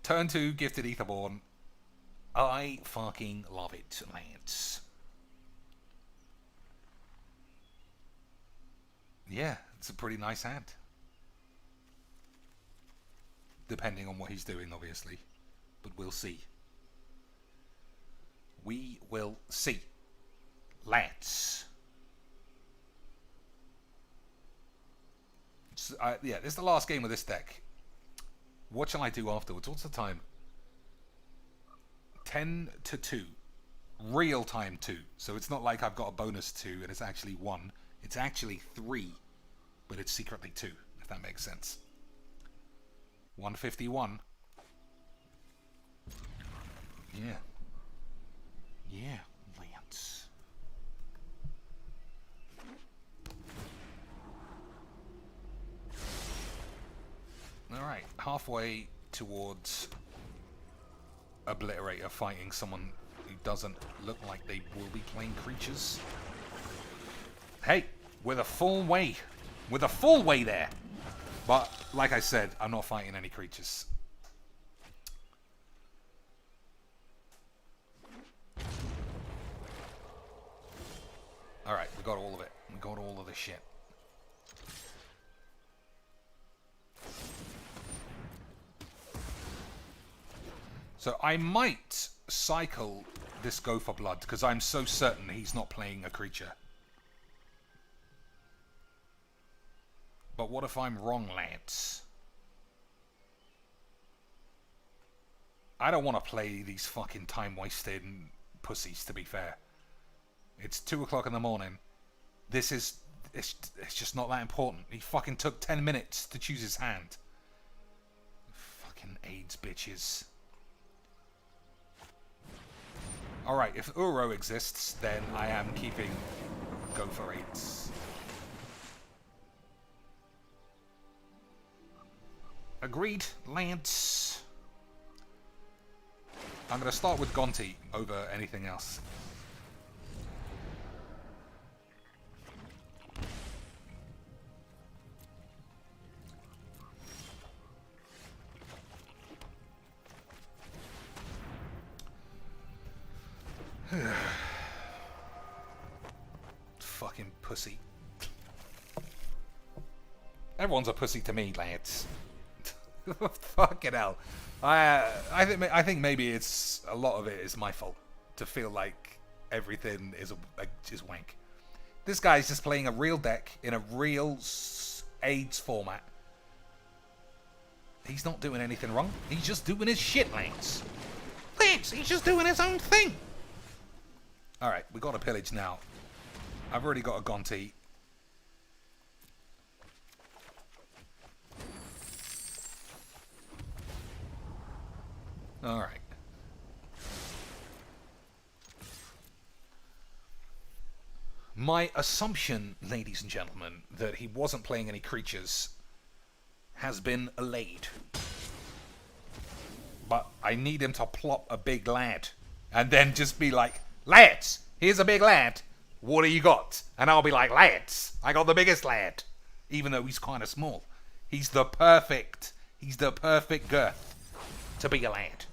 Turn 2, Gifted Etherborn. I fucking love it, lads. Yeah, it's a pretty nice hand. Depending on what he's doing, obviously. But we'll see. We will see. Lads. Yeah, this is the last game of this deck. What shall I do afterwards? What's the time? 10 to 2. Real time 2. So it's not like I've got a bonus 2 and it's actually 1. It's actually 3. But it's secretly 2, if that makes sense. 151. Yeah. Yeah, Lance. Alright, halfway towards Obliterator fighting someone who doesn't look like they will be playing creatures. Hey, we're the full way. We're the full way there. But, like I said, I'm not fighting any creatures. Alright, we got all of it. We got all of the shit. So I might cycle this Go for Blood, because I'm so certain he's not playing a creature. But what if I'm wrong, lads? I don't want to play these fucking time-wasting pussies, to be fair. It's 2 o'clock in the morning. This is... It's just not that important. He fucking took 10 minutes to choose his hand. Fucking AIDS bitches. Alright, if Uro exists, then I am keeping Go for 8s. Agreed, Lance. I'm going to start with Gonti over anything else. Fucking pussy. Everyone's a pussy to me, lads. Fucking hell. I think maybe it's a lot of it is my fault to feel like everything is wank. This guy's just playing a real deck in a real AIDS format. He's not doing anything wrong. He's just doing his shit, Lance. Lance, he's just doing his own thing. Alright, we got a pillage now. I've already got a Gonti. Alright. My assumption, ladies and gentlemen, that he wasn't playing any creatures has been allayed. But I need him to plop a big lad. And then just be like, lads, here's a big lad. What do you got? And I'll be like, lads, I got the biggest lad. Even though he's kind of small. He's the perfect girth to be a lad.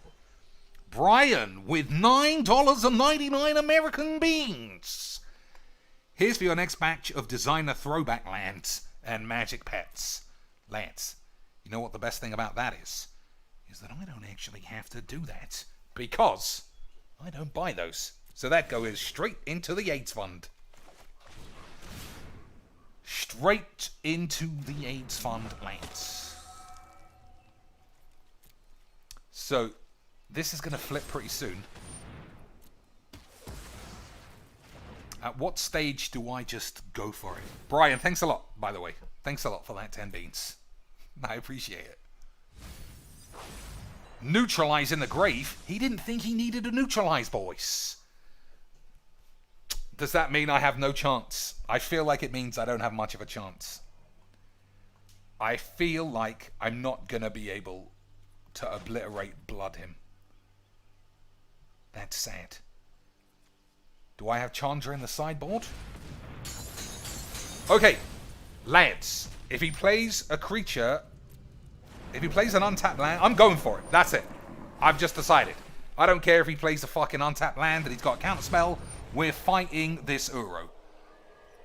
Brian with $9.99 American beans. Here's for your next batch of designer throwback lands and magic pets. Lads, you know what the best thing about that is? Is that I don't actually have to do that. Because I don't buy those. So that goes straight into the AIDS fund. Straight into the AIDS fund, lads. So, this is going to flip pretty soon. At what stage do I just go for it? Brian, thanks a lot, by the way. Thanks a lot for that 10 beans. I appreciate it. Neutralize in the grave? He didn't think he needed a neutralize, boys. Does that mean I have no chance? I feel like it means I don't have much of a chance. I feel like I'm not going to be able to obliterate Blood him. That's sad. Do I have Chandra in the sideboard? Okay, lads. If he plays a creature, if he plays an untapped land, I'm going for it. That's it. I've just decided. I don't care if he plays a fucking untapped land and he's got a counterspell. We're fighting this Uro.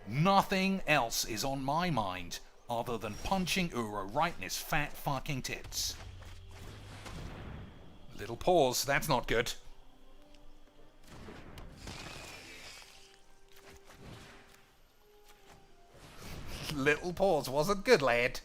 Nothing else is on my mind other than punching Uro right in his fat fucking tits. Little pause. That's not good. Little pause wasn't good, lad.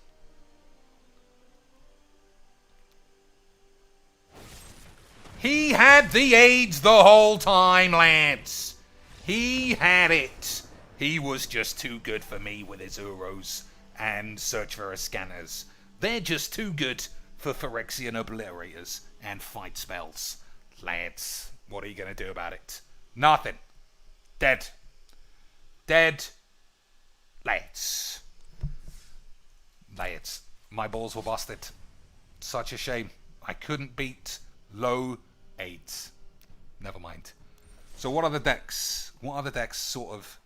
He had the AIDS the whole time, lads. He had it. He was just too good for me with his Uros and Search for Scanners. They're just too good for Phyrexian Obliterators and fight spells. Lads, what are you going to do about it? Nothing. Dead. Dead. Lads. Lads. My balls were busted. Such a shame. I couldn't beat low 8. Never mind. So what are the decks? What are the decks sort of...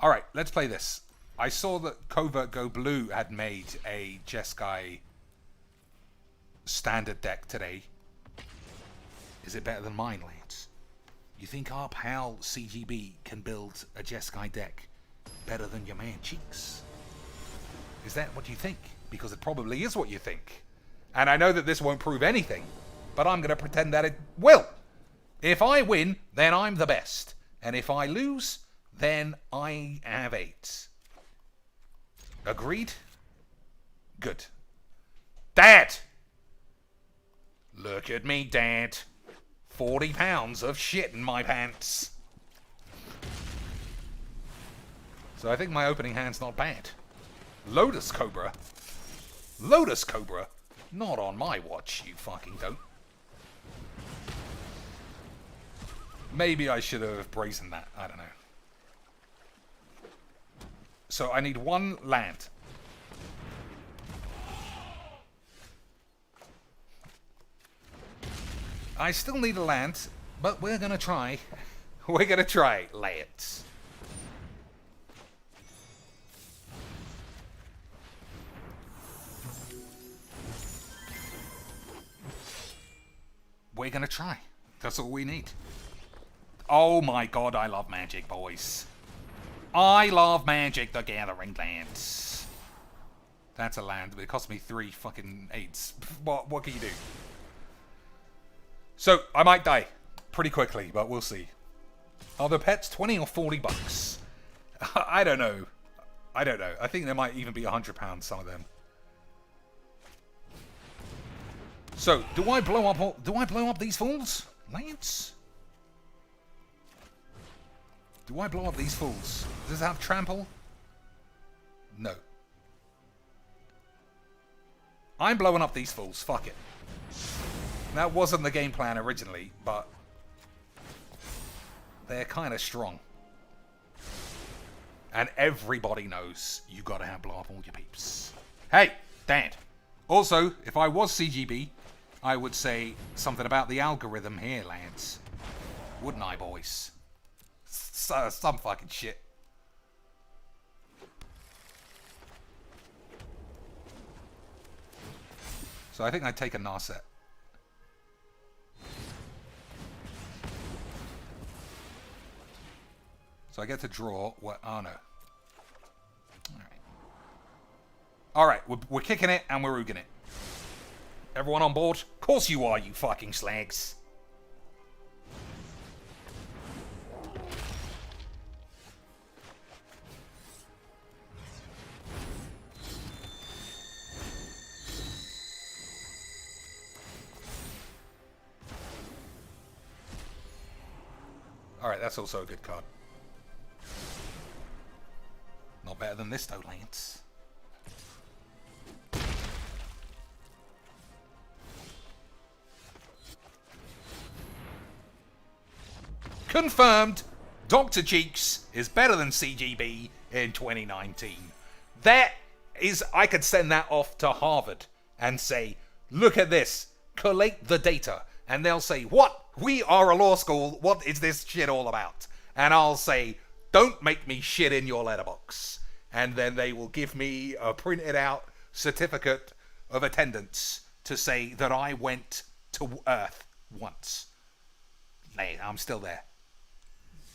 Alright, let's play this. I saw that Covert Go Blue had made a Jeskai standard deck today. Is it better than mine, lads? You think our pal CGB can build a Jeskai deck better than your man Cheeks? Is that what you think? Because it probably is what you think. And I know that this won't prove anything, but I'm going to pretend that it will. If I win, then I'm the best. And if I lose, then I have 8. Agreed? Good. Dad! Look at me, Dad. 40 pounds of shit in my pants. So I think my opening hand's not bad. Lotus Cobra. Lotus Cobra? Not on my watch, you fucking don't. Maybe I should have brazened that. I don't know. So I need 1 land. I still need a land, but we're gonna try. We're gonna try, lads. We're gonna try. That's all we need. Oh my god, I love Magic, boys. I love Magic the Gathering lands. That's a land, but it cost me 3 fucking 8s. What can you do? So, I might die pretty quickly, but we'll see. Are the pets 20 or 40 bucks? I don't know. I don't know. I think there might even be £100, some of them. So, do I blow up these fools? Lance? Do I blow up these fools? Does it have trample? No. I'm blowing up these fools. Fuck it. That wasn't the game plan originally, but they're kind of strong. And everybody knows you gotta have blow up all your peeps. Hey, Dad. Also, if I was CGB, I would say something about the algorithm here, lads. Wouldn't I, boys? Some fucking shit. So I think I'd take a Narset. So I get to draw what... Oh, no. Alright, we're kicking it and we're ooging it. Everyone on board? Of course you are, you fucking slags. Alright, that's also a good card. Not better than this though, Lance. Confirmed, Dr. Cheeks is better than CGB in 2019. That is, I could send that off to Harvard and say, look at this, collate the data. And they'll say, what? We are a law school, what is this shit all about? And I'll say, don't make me shit in your letterbox. And then they will give me a printed out certificate of attendance to say that I went to Earth once. Hey, I'm still there.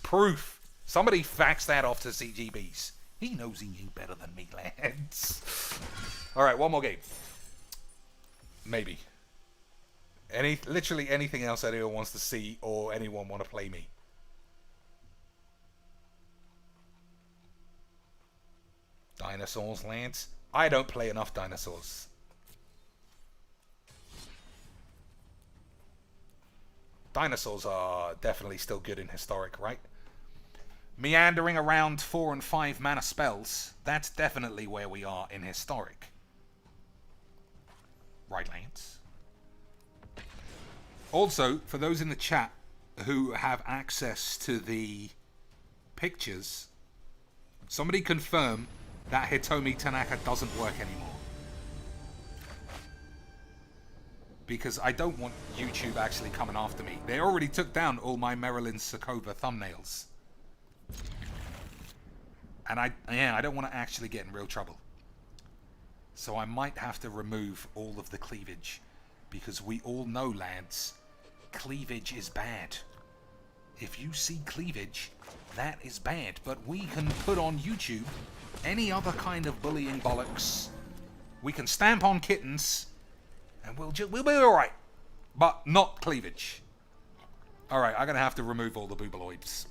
Proof. Somebody fax that off to CGBs. He knows he knew better than me, lads. Alright, one more game. Maybe. Literally anything else anyone wants to see or anyone want to play me. Dinosaurs, lads. I don't play enough dinosaurs. Dinosaurs are definitely still good in Historic, right? Meandering around 4 and 5 mana spells, that's definitely where we are in Historic. Right, Lance? Also, for those in the chat who have access to the pictures, somebody confirm that Hitomi Tanaka doesn't work anymore. Because I don't want YouTube actually coming after me. They already took down all my Marilyn Sokova thumbnails. And I don't want to actually get in real trouble. So I might have to remove all of the cleavage. Because we all know, lads, cleavage is bad. If you see cleavage, that is bad. But we can put on YouTube any other kind of bullying bollocks. We can stamp on kittens. And we'll be alright. But not cleavage. Alright, I'm going to have to remove all the boobaloids.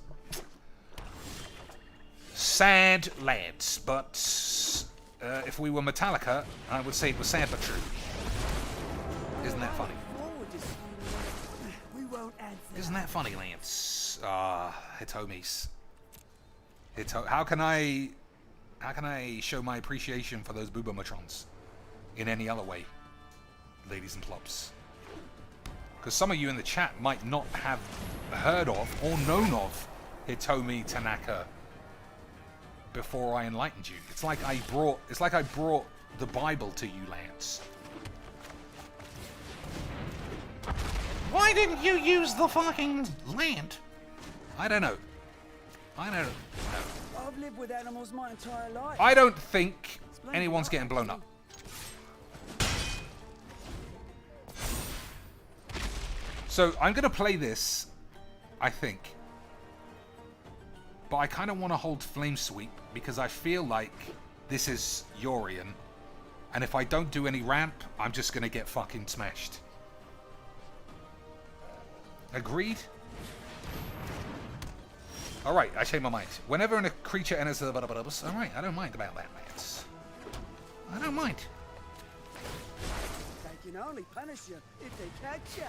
Sad lads, but if we were Metallica, I would say it was sad but true. Isn't that funny? Isn't that funny, Lance? Hitomis. How can I show my appreciation for those Boobomatrons in any other way, ladies and plops? Because some of you in the chat might not have heard of or known of Hitomi Tanaka before I enlightened you. It's like I brought the Bible to you, Lance. Why didn't you use the fucking land? I don't know. I've lived with animals my entire life. I don't think anyone's getting blown up. So I'm going to play this, I think. But I kind of want to hold Flame Sweep because I feel like this is Yorian. And if I don't do any ramp, I'm just going to get fucking smashed. Agreed? Alright, I change my mind. Whenever a creature enters the... Alright, I don't mind about that, lads. I don't mind. They can only punish you if they catch you.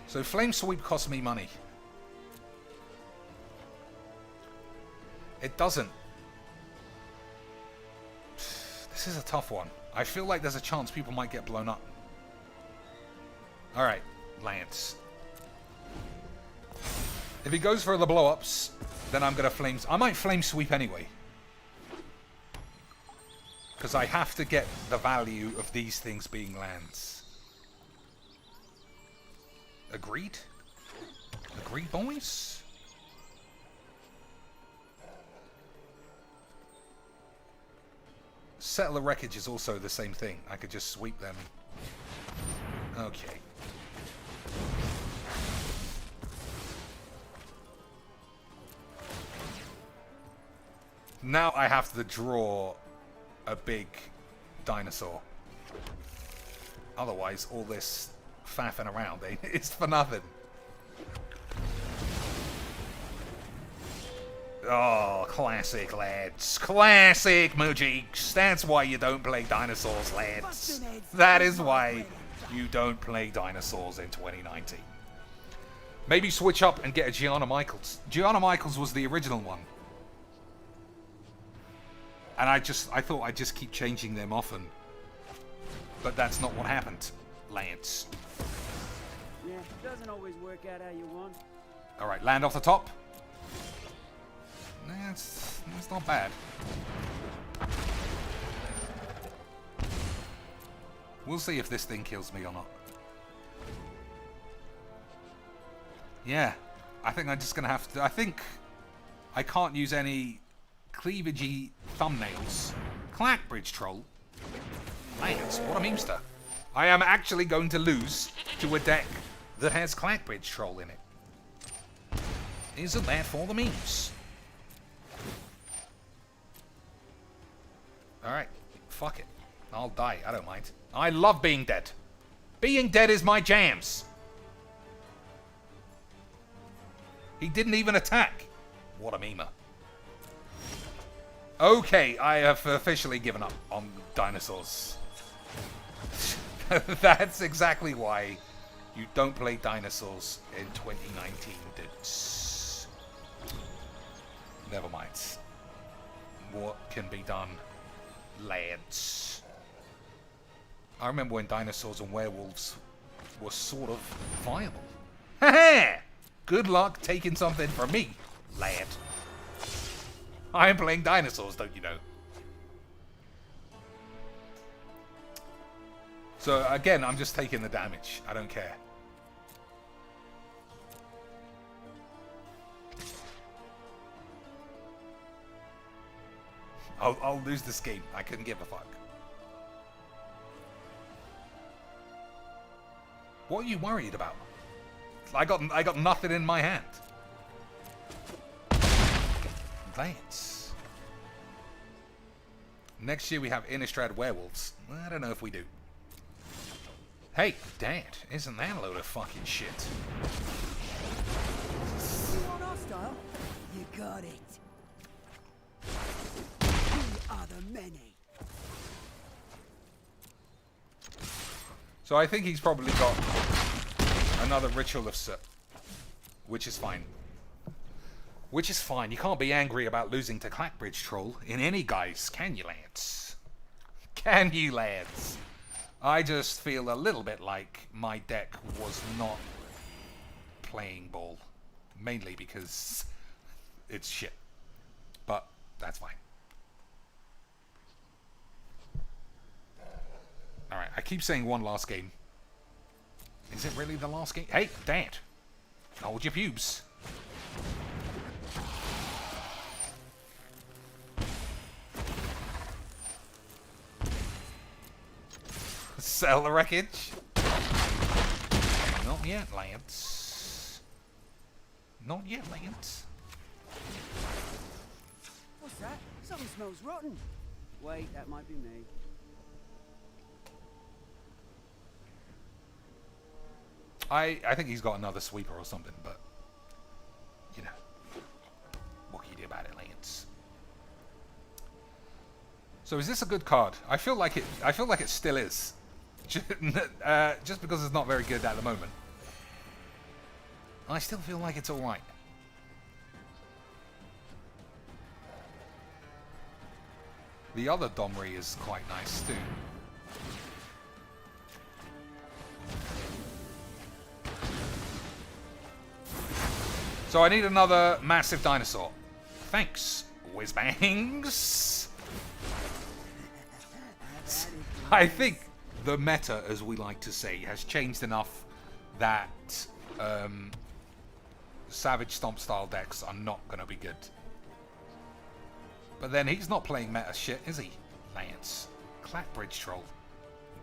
So Flame Sweep costs me money. It doesn't. This is a tough one. I feel like there's a chance people might get blown up. Alright, Lance. If he goes for the blow-ups, then I'm going to I might Flame Sweep anyway. Because I have to get the value of these things being lands. Agreed? Agreed, boys? Settler Wreckage is also the same thing. I could just sweep them. Okay. Now I have to draw a big dinosaur. Otherwise, all this faffing around is for nothing. Oh, classic, lads. Classic, Mojiks. That's why you don't play dinosaurs, lads. That is why you don't play dinosaurs in 2019. Maybe switch up and get a Gianna Michaels. Gianna Michaels was the original one. And I thought I'd just keep changing them often. But that's not what happened, lads. Yeah, doesn't always work out how you want. Alright, land off the top. That's not bad. We'll see if this thing kills me or not. Yeah, I think I'm just going to have to... I think I can't use any cleavagey thumbnails. Clackbridge Troll. Lance, what a memester. I am actually going to lose to a deck that has Clackbridge Troll in it. Isn't that for the memes? Alright, fuck it. I'll die, I don't mind. I love being dead. Being dead is my jams. He didn't even attack. What a memer. Okay, I have officially given up on dinosaurs. That's exactly why you don't play dinosaurs in 2019, dudes. Never mind. What can be done, lads? I remember when dinosaurs and werewolves were sort of viable. Ha-ha! Good luck taking something from me, lad. I am playing dinosaurs, don't you know? So again, I'm just taking the damage. I don't care. I'll lose this game. I couldn't give a fuck. What are you worried about? I got nothing in my hand. Lance. Next year we have Innistrad Werewolves. I don't know if we do. Hey, Dad, isn't that a load of fucking shit? You want our style? You got it. We are the many. So I think he's probably got another Ritual of Soot, which is fine. Which is fine. You can't be angry about losing to Clackbridge Troll in any guise, can you, lads? Can you, lads? I just feel a little bit like my deck was not playing ball. Mainly because it's shit. But that's fine. Alright, I keep saying one last game. Is it really the last game? Hey, Dad! Hold your pubes. Sell the wreckage. Not yet, Lance. Not yet, Lance. What's that? Something smells rotten. Wait, that might be me. I think he's got another sweeper or something, but you know, what can you do about it, Lance? So is this a good card? I feel like it still is. Just because it's not very good at the moment. I still feel like it's alright. The other Domri is quite nice too. So I need another massive dinosaur. Thanks, Whizbangs. I think the meta, as we like to say, has changed enough that Savage Stomp style decks are not going to be good. But then he's not playing meta shit, is he? Lance. Clackbridge Troll.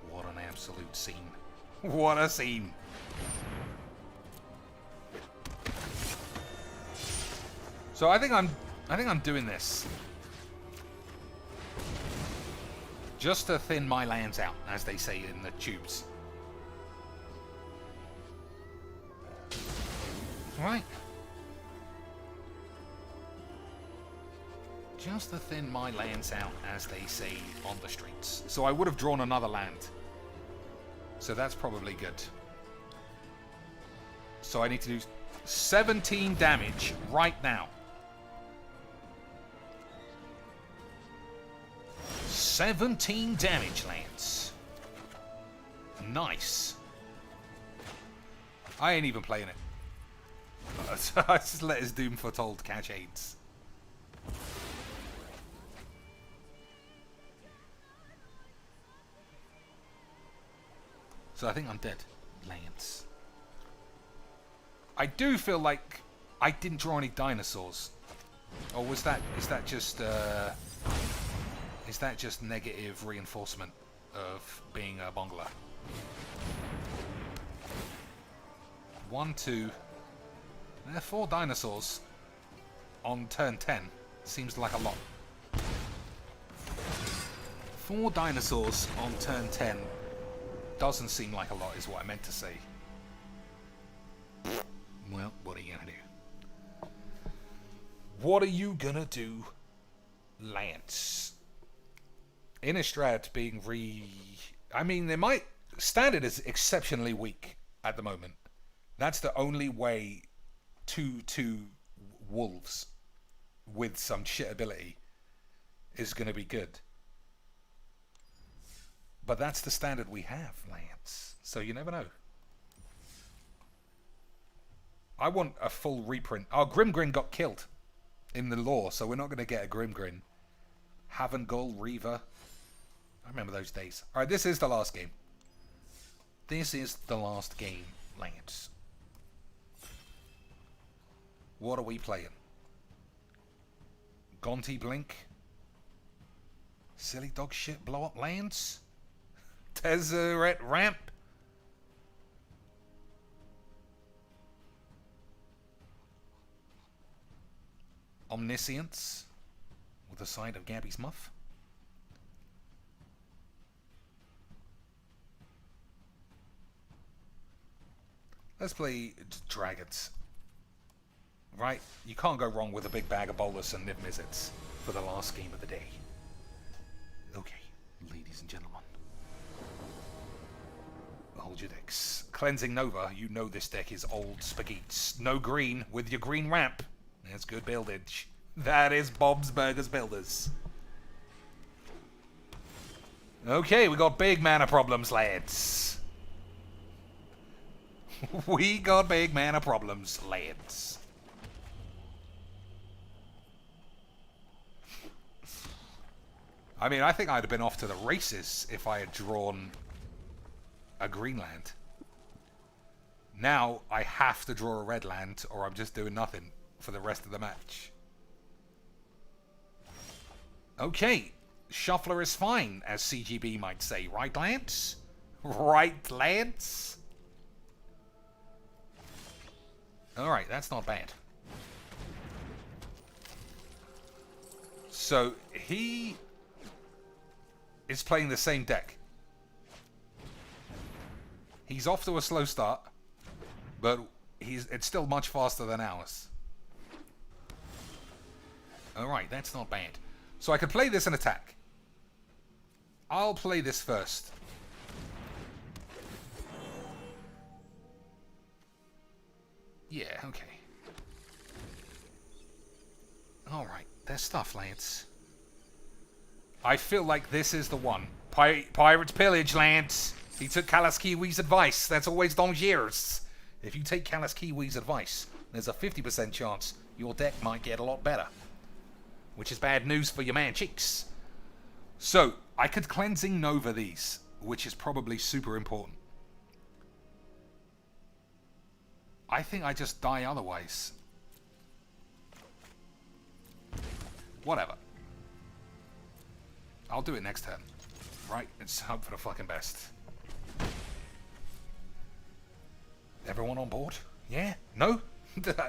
What an absolute scene. What a scene. So I think I'm doing this just to thin my lands out, as they say in the tubes. Right. Just to thin my lands out, as they say on the streets. So I would have drawn another land. So that's probably good. So I need to do 17 damage right now. 17 damage, Lance. Nice. I ain't even playing it. I just let his Doom Foretold catch AIDS. So I think I'm dead, Lance. I do feel like I didn't draw any dinosaurs. Or was that, is that just negative reinforcement of being a bungler? 1, 2. There are 4 dinosaurs on turn 10. Seems like a lot. 4 dinosaurs on turn 10 doesn't seem like a lot, is what I meant to say. Well, what are you gonna do? What are you gonna do, Lance? Innistrad being I mean, they might... Standard is exceptionally weak at the moment. That's the only way 2/2 wolves with some shit ability is going to be good. But that's the standard we have, Lance. So you never know. I want a full reprint. Oh, Grimgrin got killed in the lore, so we're not going to get a Grimgrin. Havengul, Reaver. I remember those days. Alright, this is the last game. This is the last game, Lance. What are we playing? Gonti Blink? Silly dog shit blow up lands? Tezzeret Ramp? Omniscience? With a side of Gabby's Muff? Let's play Dragons. Right? You can't go wrong with a big bag of Bolus and Niv Mizzets for the last game of the day. Okay, ladies and gentlemen. Hold your decks. Cleansing Nova, you know this deck is old spaghetti. No green with your green ramp. That's good buildage. That is Bob's Burgers Builders. Okay, we got big mana problems, lads. We got big mana problems, lads. I mean, I think I'd have been off to the races if I had drawn a green land. Now I have to draw a red land or I'm just doing nothing for the rest of the match. Okay, Shuffler is fine, as CGB might say. Right, lads? Right, lads? Alright, that's not bad. So, he is playing the same deck. He's off to a slow start, but it's still much faster than ours. Alright, that's not bad. So I could play this and attack. I'll play this first. Yeah, okay. Alright, there's stuff, Lance. I feel like this is the one. Pirates Pillage, Lance. He took Callus Kiwi's advice. That's always Dongier's. If you take Callus Kiwi's advice, there's a 50% chance your deck might get a lot better. Which is bad news for your man Cheeks. So, I could Cleansing Nova these, which is probably super important. I think I just die otherwise. Whatever. I'll do it next turn. Right? It's hope for the fucking best. Everyone on board? Yeah? No?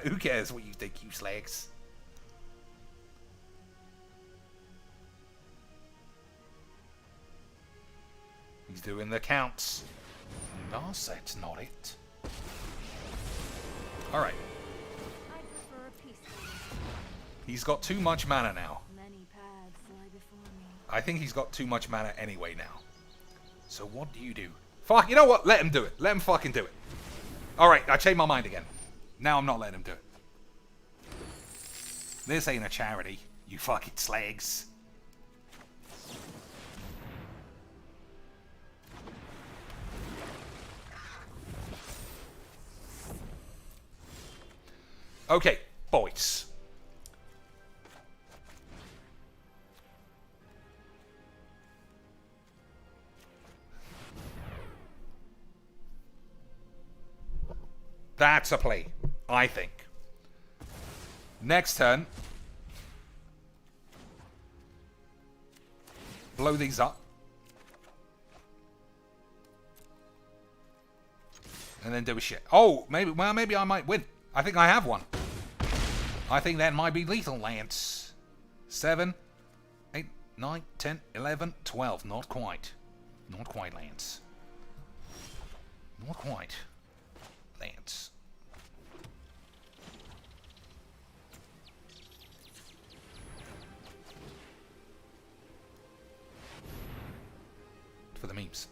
Who cares what you think, you slags? He's doing the counts. No, that's not it. Alright. I prefer a peaceful. He's got too much mana now. Many paths lie before me. I think he's got too much mana anyway now. So what do you do? Fuck, you know what? Let him do it. Let him fucking do it. Alright, I changed my mind again. Now I'm not letting him do it. This ain't a charity, you fucking slags. Okay, boys. That's a play, I think. Next turn. Blow these up. And then do a shit. Oh, maybe I might win. I think I have one. I think that might be lethal, Lance. 7, 8, 9, 10, 11, 12. Not quite. Not quite, Lance. Not quite. Lance. For the memes.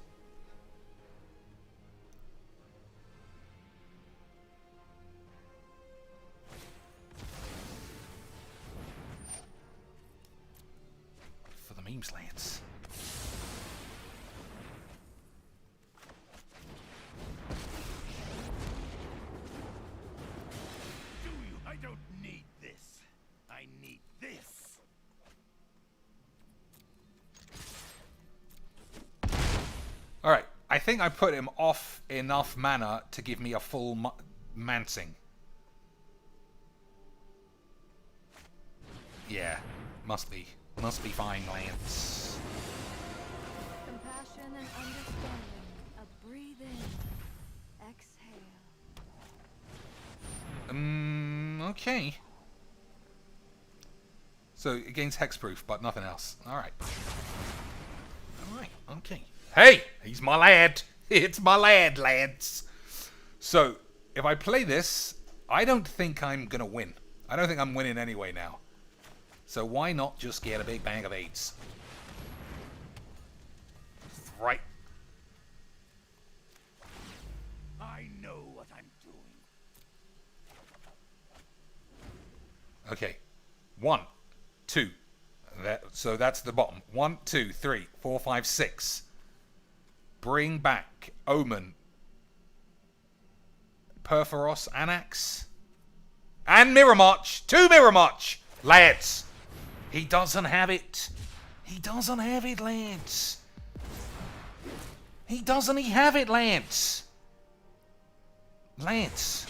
For the memes, Lance. Do you? I don't need this. I need this. Alright, I think I put him off enough mana to give me a full Mancing. Yeah, must be fine, Lance. Compassion and understanding. A breathe in. Exhale. Okay. So it gains hexproof, but nothing else. Alright. Alright, okay. Hey! He's my lad! It's my lad, lads! So, if I play this, I don't think I'm gonna win. I don't think I'm winning anyway now. So why not just get a big bang of 8s? Right. I know what I'm doing. Okay. 1, 2. So that's the bottom. 1, 2, 3, 4, 5, 6. Bring back Omen, Perforos, Anax, and Mirror March. 2 Mirror March, lads. He doesn't have it. He doesn't have it, lads. He have it, Lance. Lance,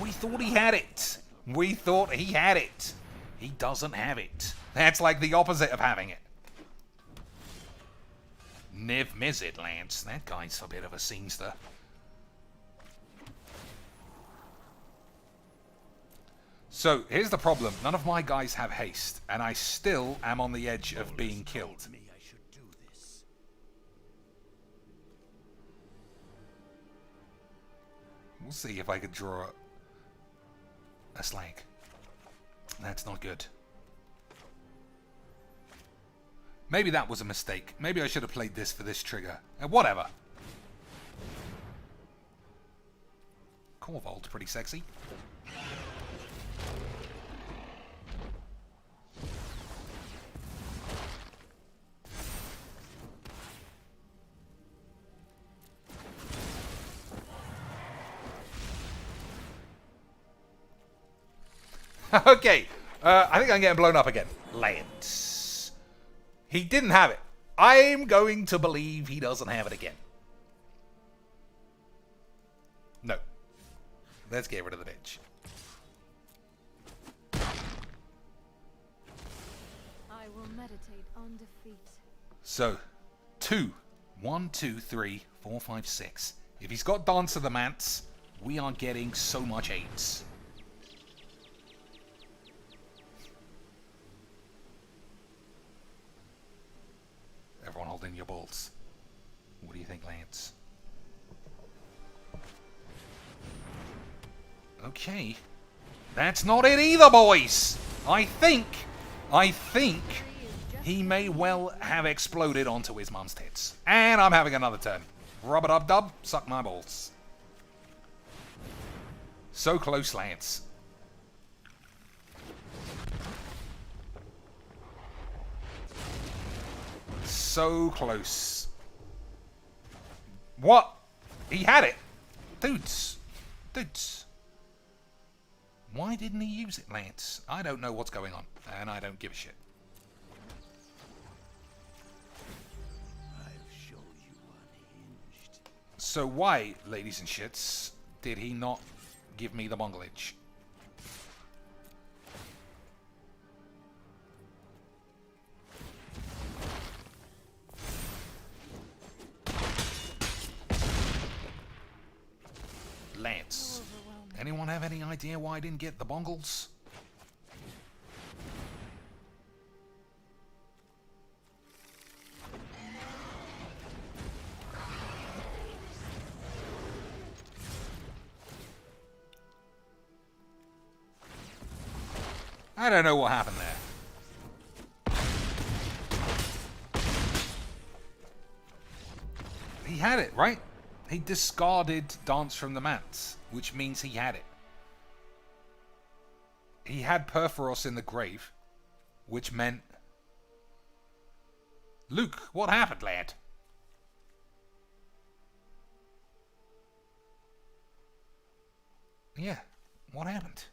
we thought he had it. We thought he had it. He doesn't have it. That's like the opposite of having it. Niv Mizzet, Lance. That guy's a bit of a scenester. So, here's the problem. None of my guys have haste, and I still am on the edge of being killed. Me, I should do this. We'll see if I could draw a slag. That's not good. Maybe that was a mistake. Maybe I should have played this for this trigger. Whatever. Corvold's pretty sexy. Okay. I think I'm getting blown up again. Lance. He didn't have it. I'm going to believe he doesn't have it again. No. Let's get rid of the bitch. I will meditate on defeat. So, 2. 1, 2, 3, 4, 5, 6. If he's got Dance of the Mance, we are getting so much 8s. Everyone hold in your balls. What do you think, Lance? Okay. That's not it either, boys! I think he may well have exploded onto his mum's tits. And I'm having another turn. Rub-a-dub-dub, suck my balls. So close, Lance. So close. What? He had it. Dudes. Dudes. Why didn't he use it, Lance? I don't know what's going on, and I don't give a shit. I'll show you unhinged. So why, ladies and shits, did he not give me the Mongolage? Lance. Anyone have any idea why I didn't get the bongles? I don't know what happened there. He had it, right? He discarded Dance from the Mance, which means he had it. He had Perforos in the grave, which meant... Luke, what happened, lad? Yeah, what happened?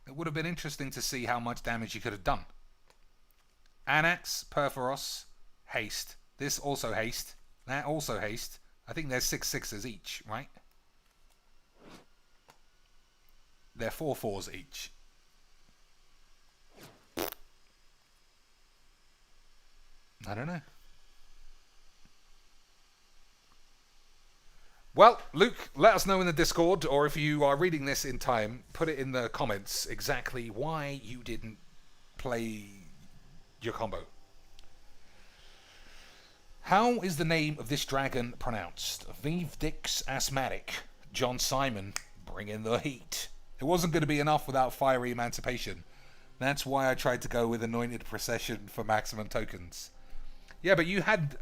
It would have been interesting to see how much damage you could have done. Anax, Perforos, haste. This also haste. That also haste. I think there's 6 6s each, right? They're 4 4s each. I don't know. Well, Luke, let us know in the Discord, or if you are reading this in time, put it in the comments exactly why you didn't play your combo. How is the name of this dragon pronounced? Vivdix Asthmatic. John Simon, bring in the heat. It wasn't going to be enough without Fiery Emancipation. That's why I tried to go with Anointed Procession for maximum tokens. Yeah, but you had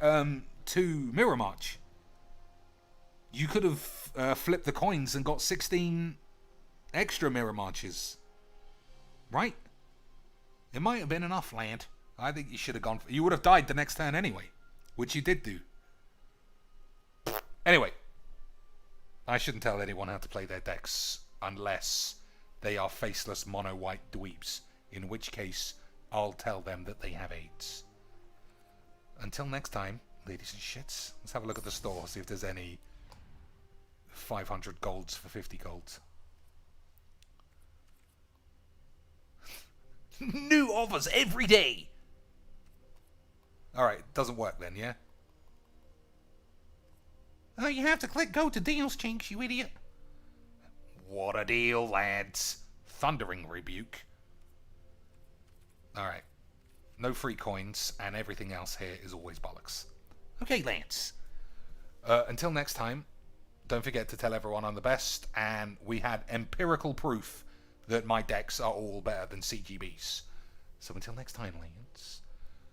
2 Mirror March. You could have flipped the coins and got 16 extra Mirror Marches. Right? It might have been enough, lad. I think you should have gone... You would have died the next turn anyway. Which you did do. Anyway. I shouldn't tell anyone how to play their decks unless they are faceless mono-white dweebs. In which case, I'll tell them that they have AIDS. Until next time, ladies and shits, let's have a look at the store, see if there's any 500 golds for 50 golds. New offers every day! Alright, doesn't work then, yeah? Oh, you have to click go to deals, Chinks, you idiot. What a deal, lads. Thundering rebuke. Alright. No free coins, and everything else here is always bollocks. Okay, Lance. Until next time, don't forget to tell everyone I'm the best, and we had empirical proof that my decks are all better than CGBs. So until next time, Lance.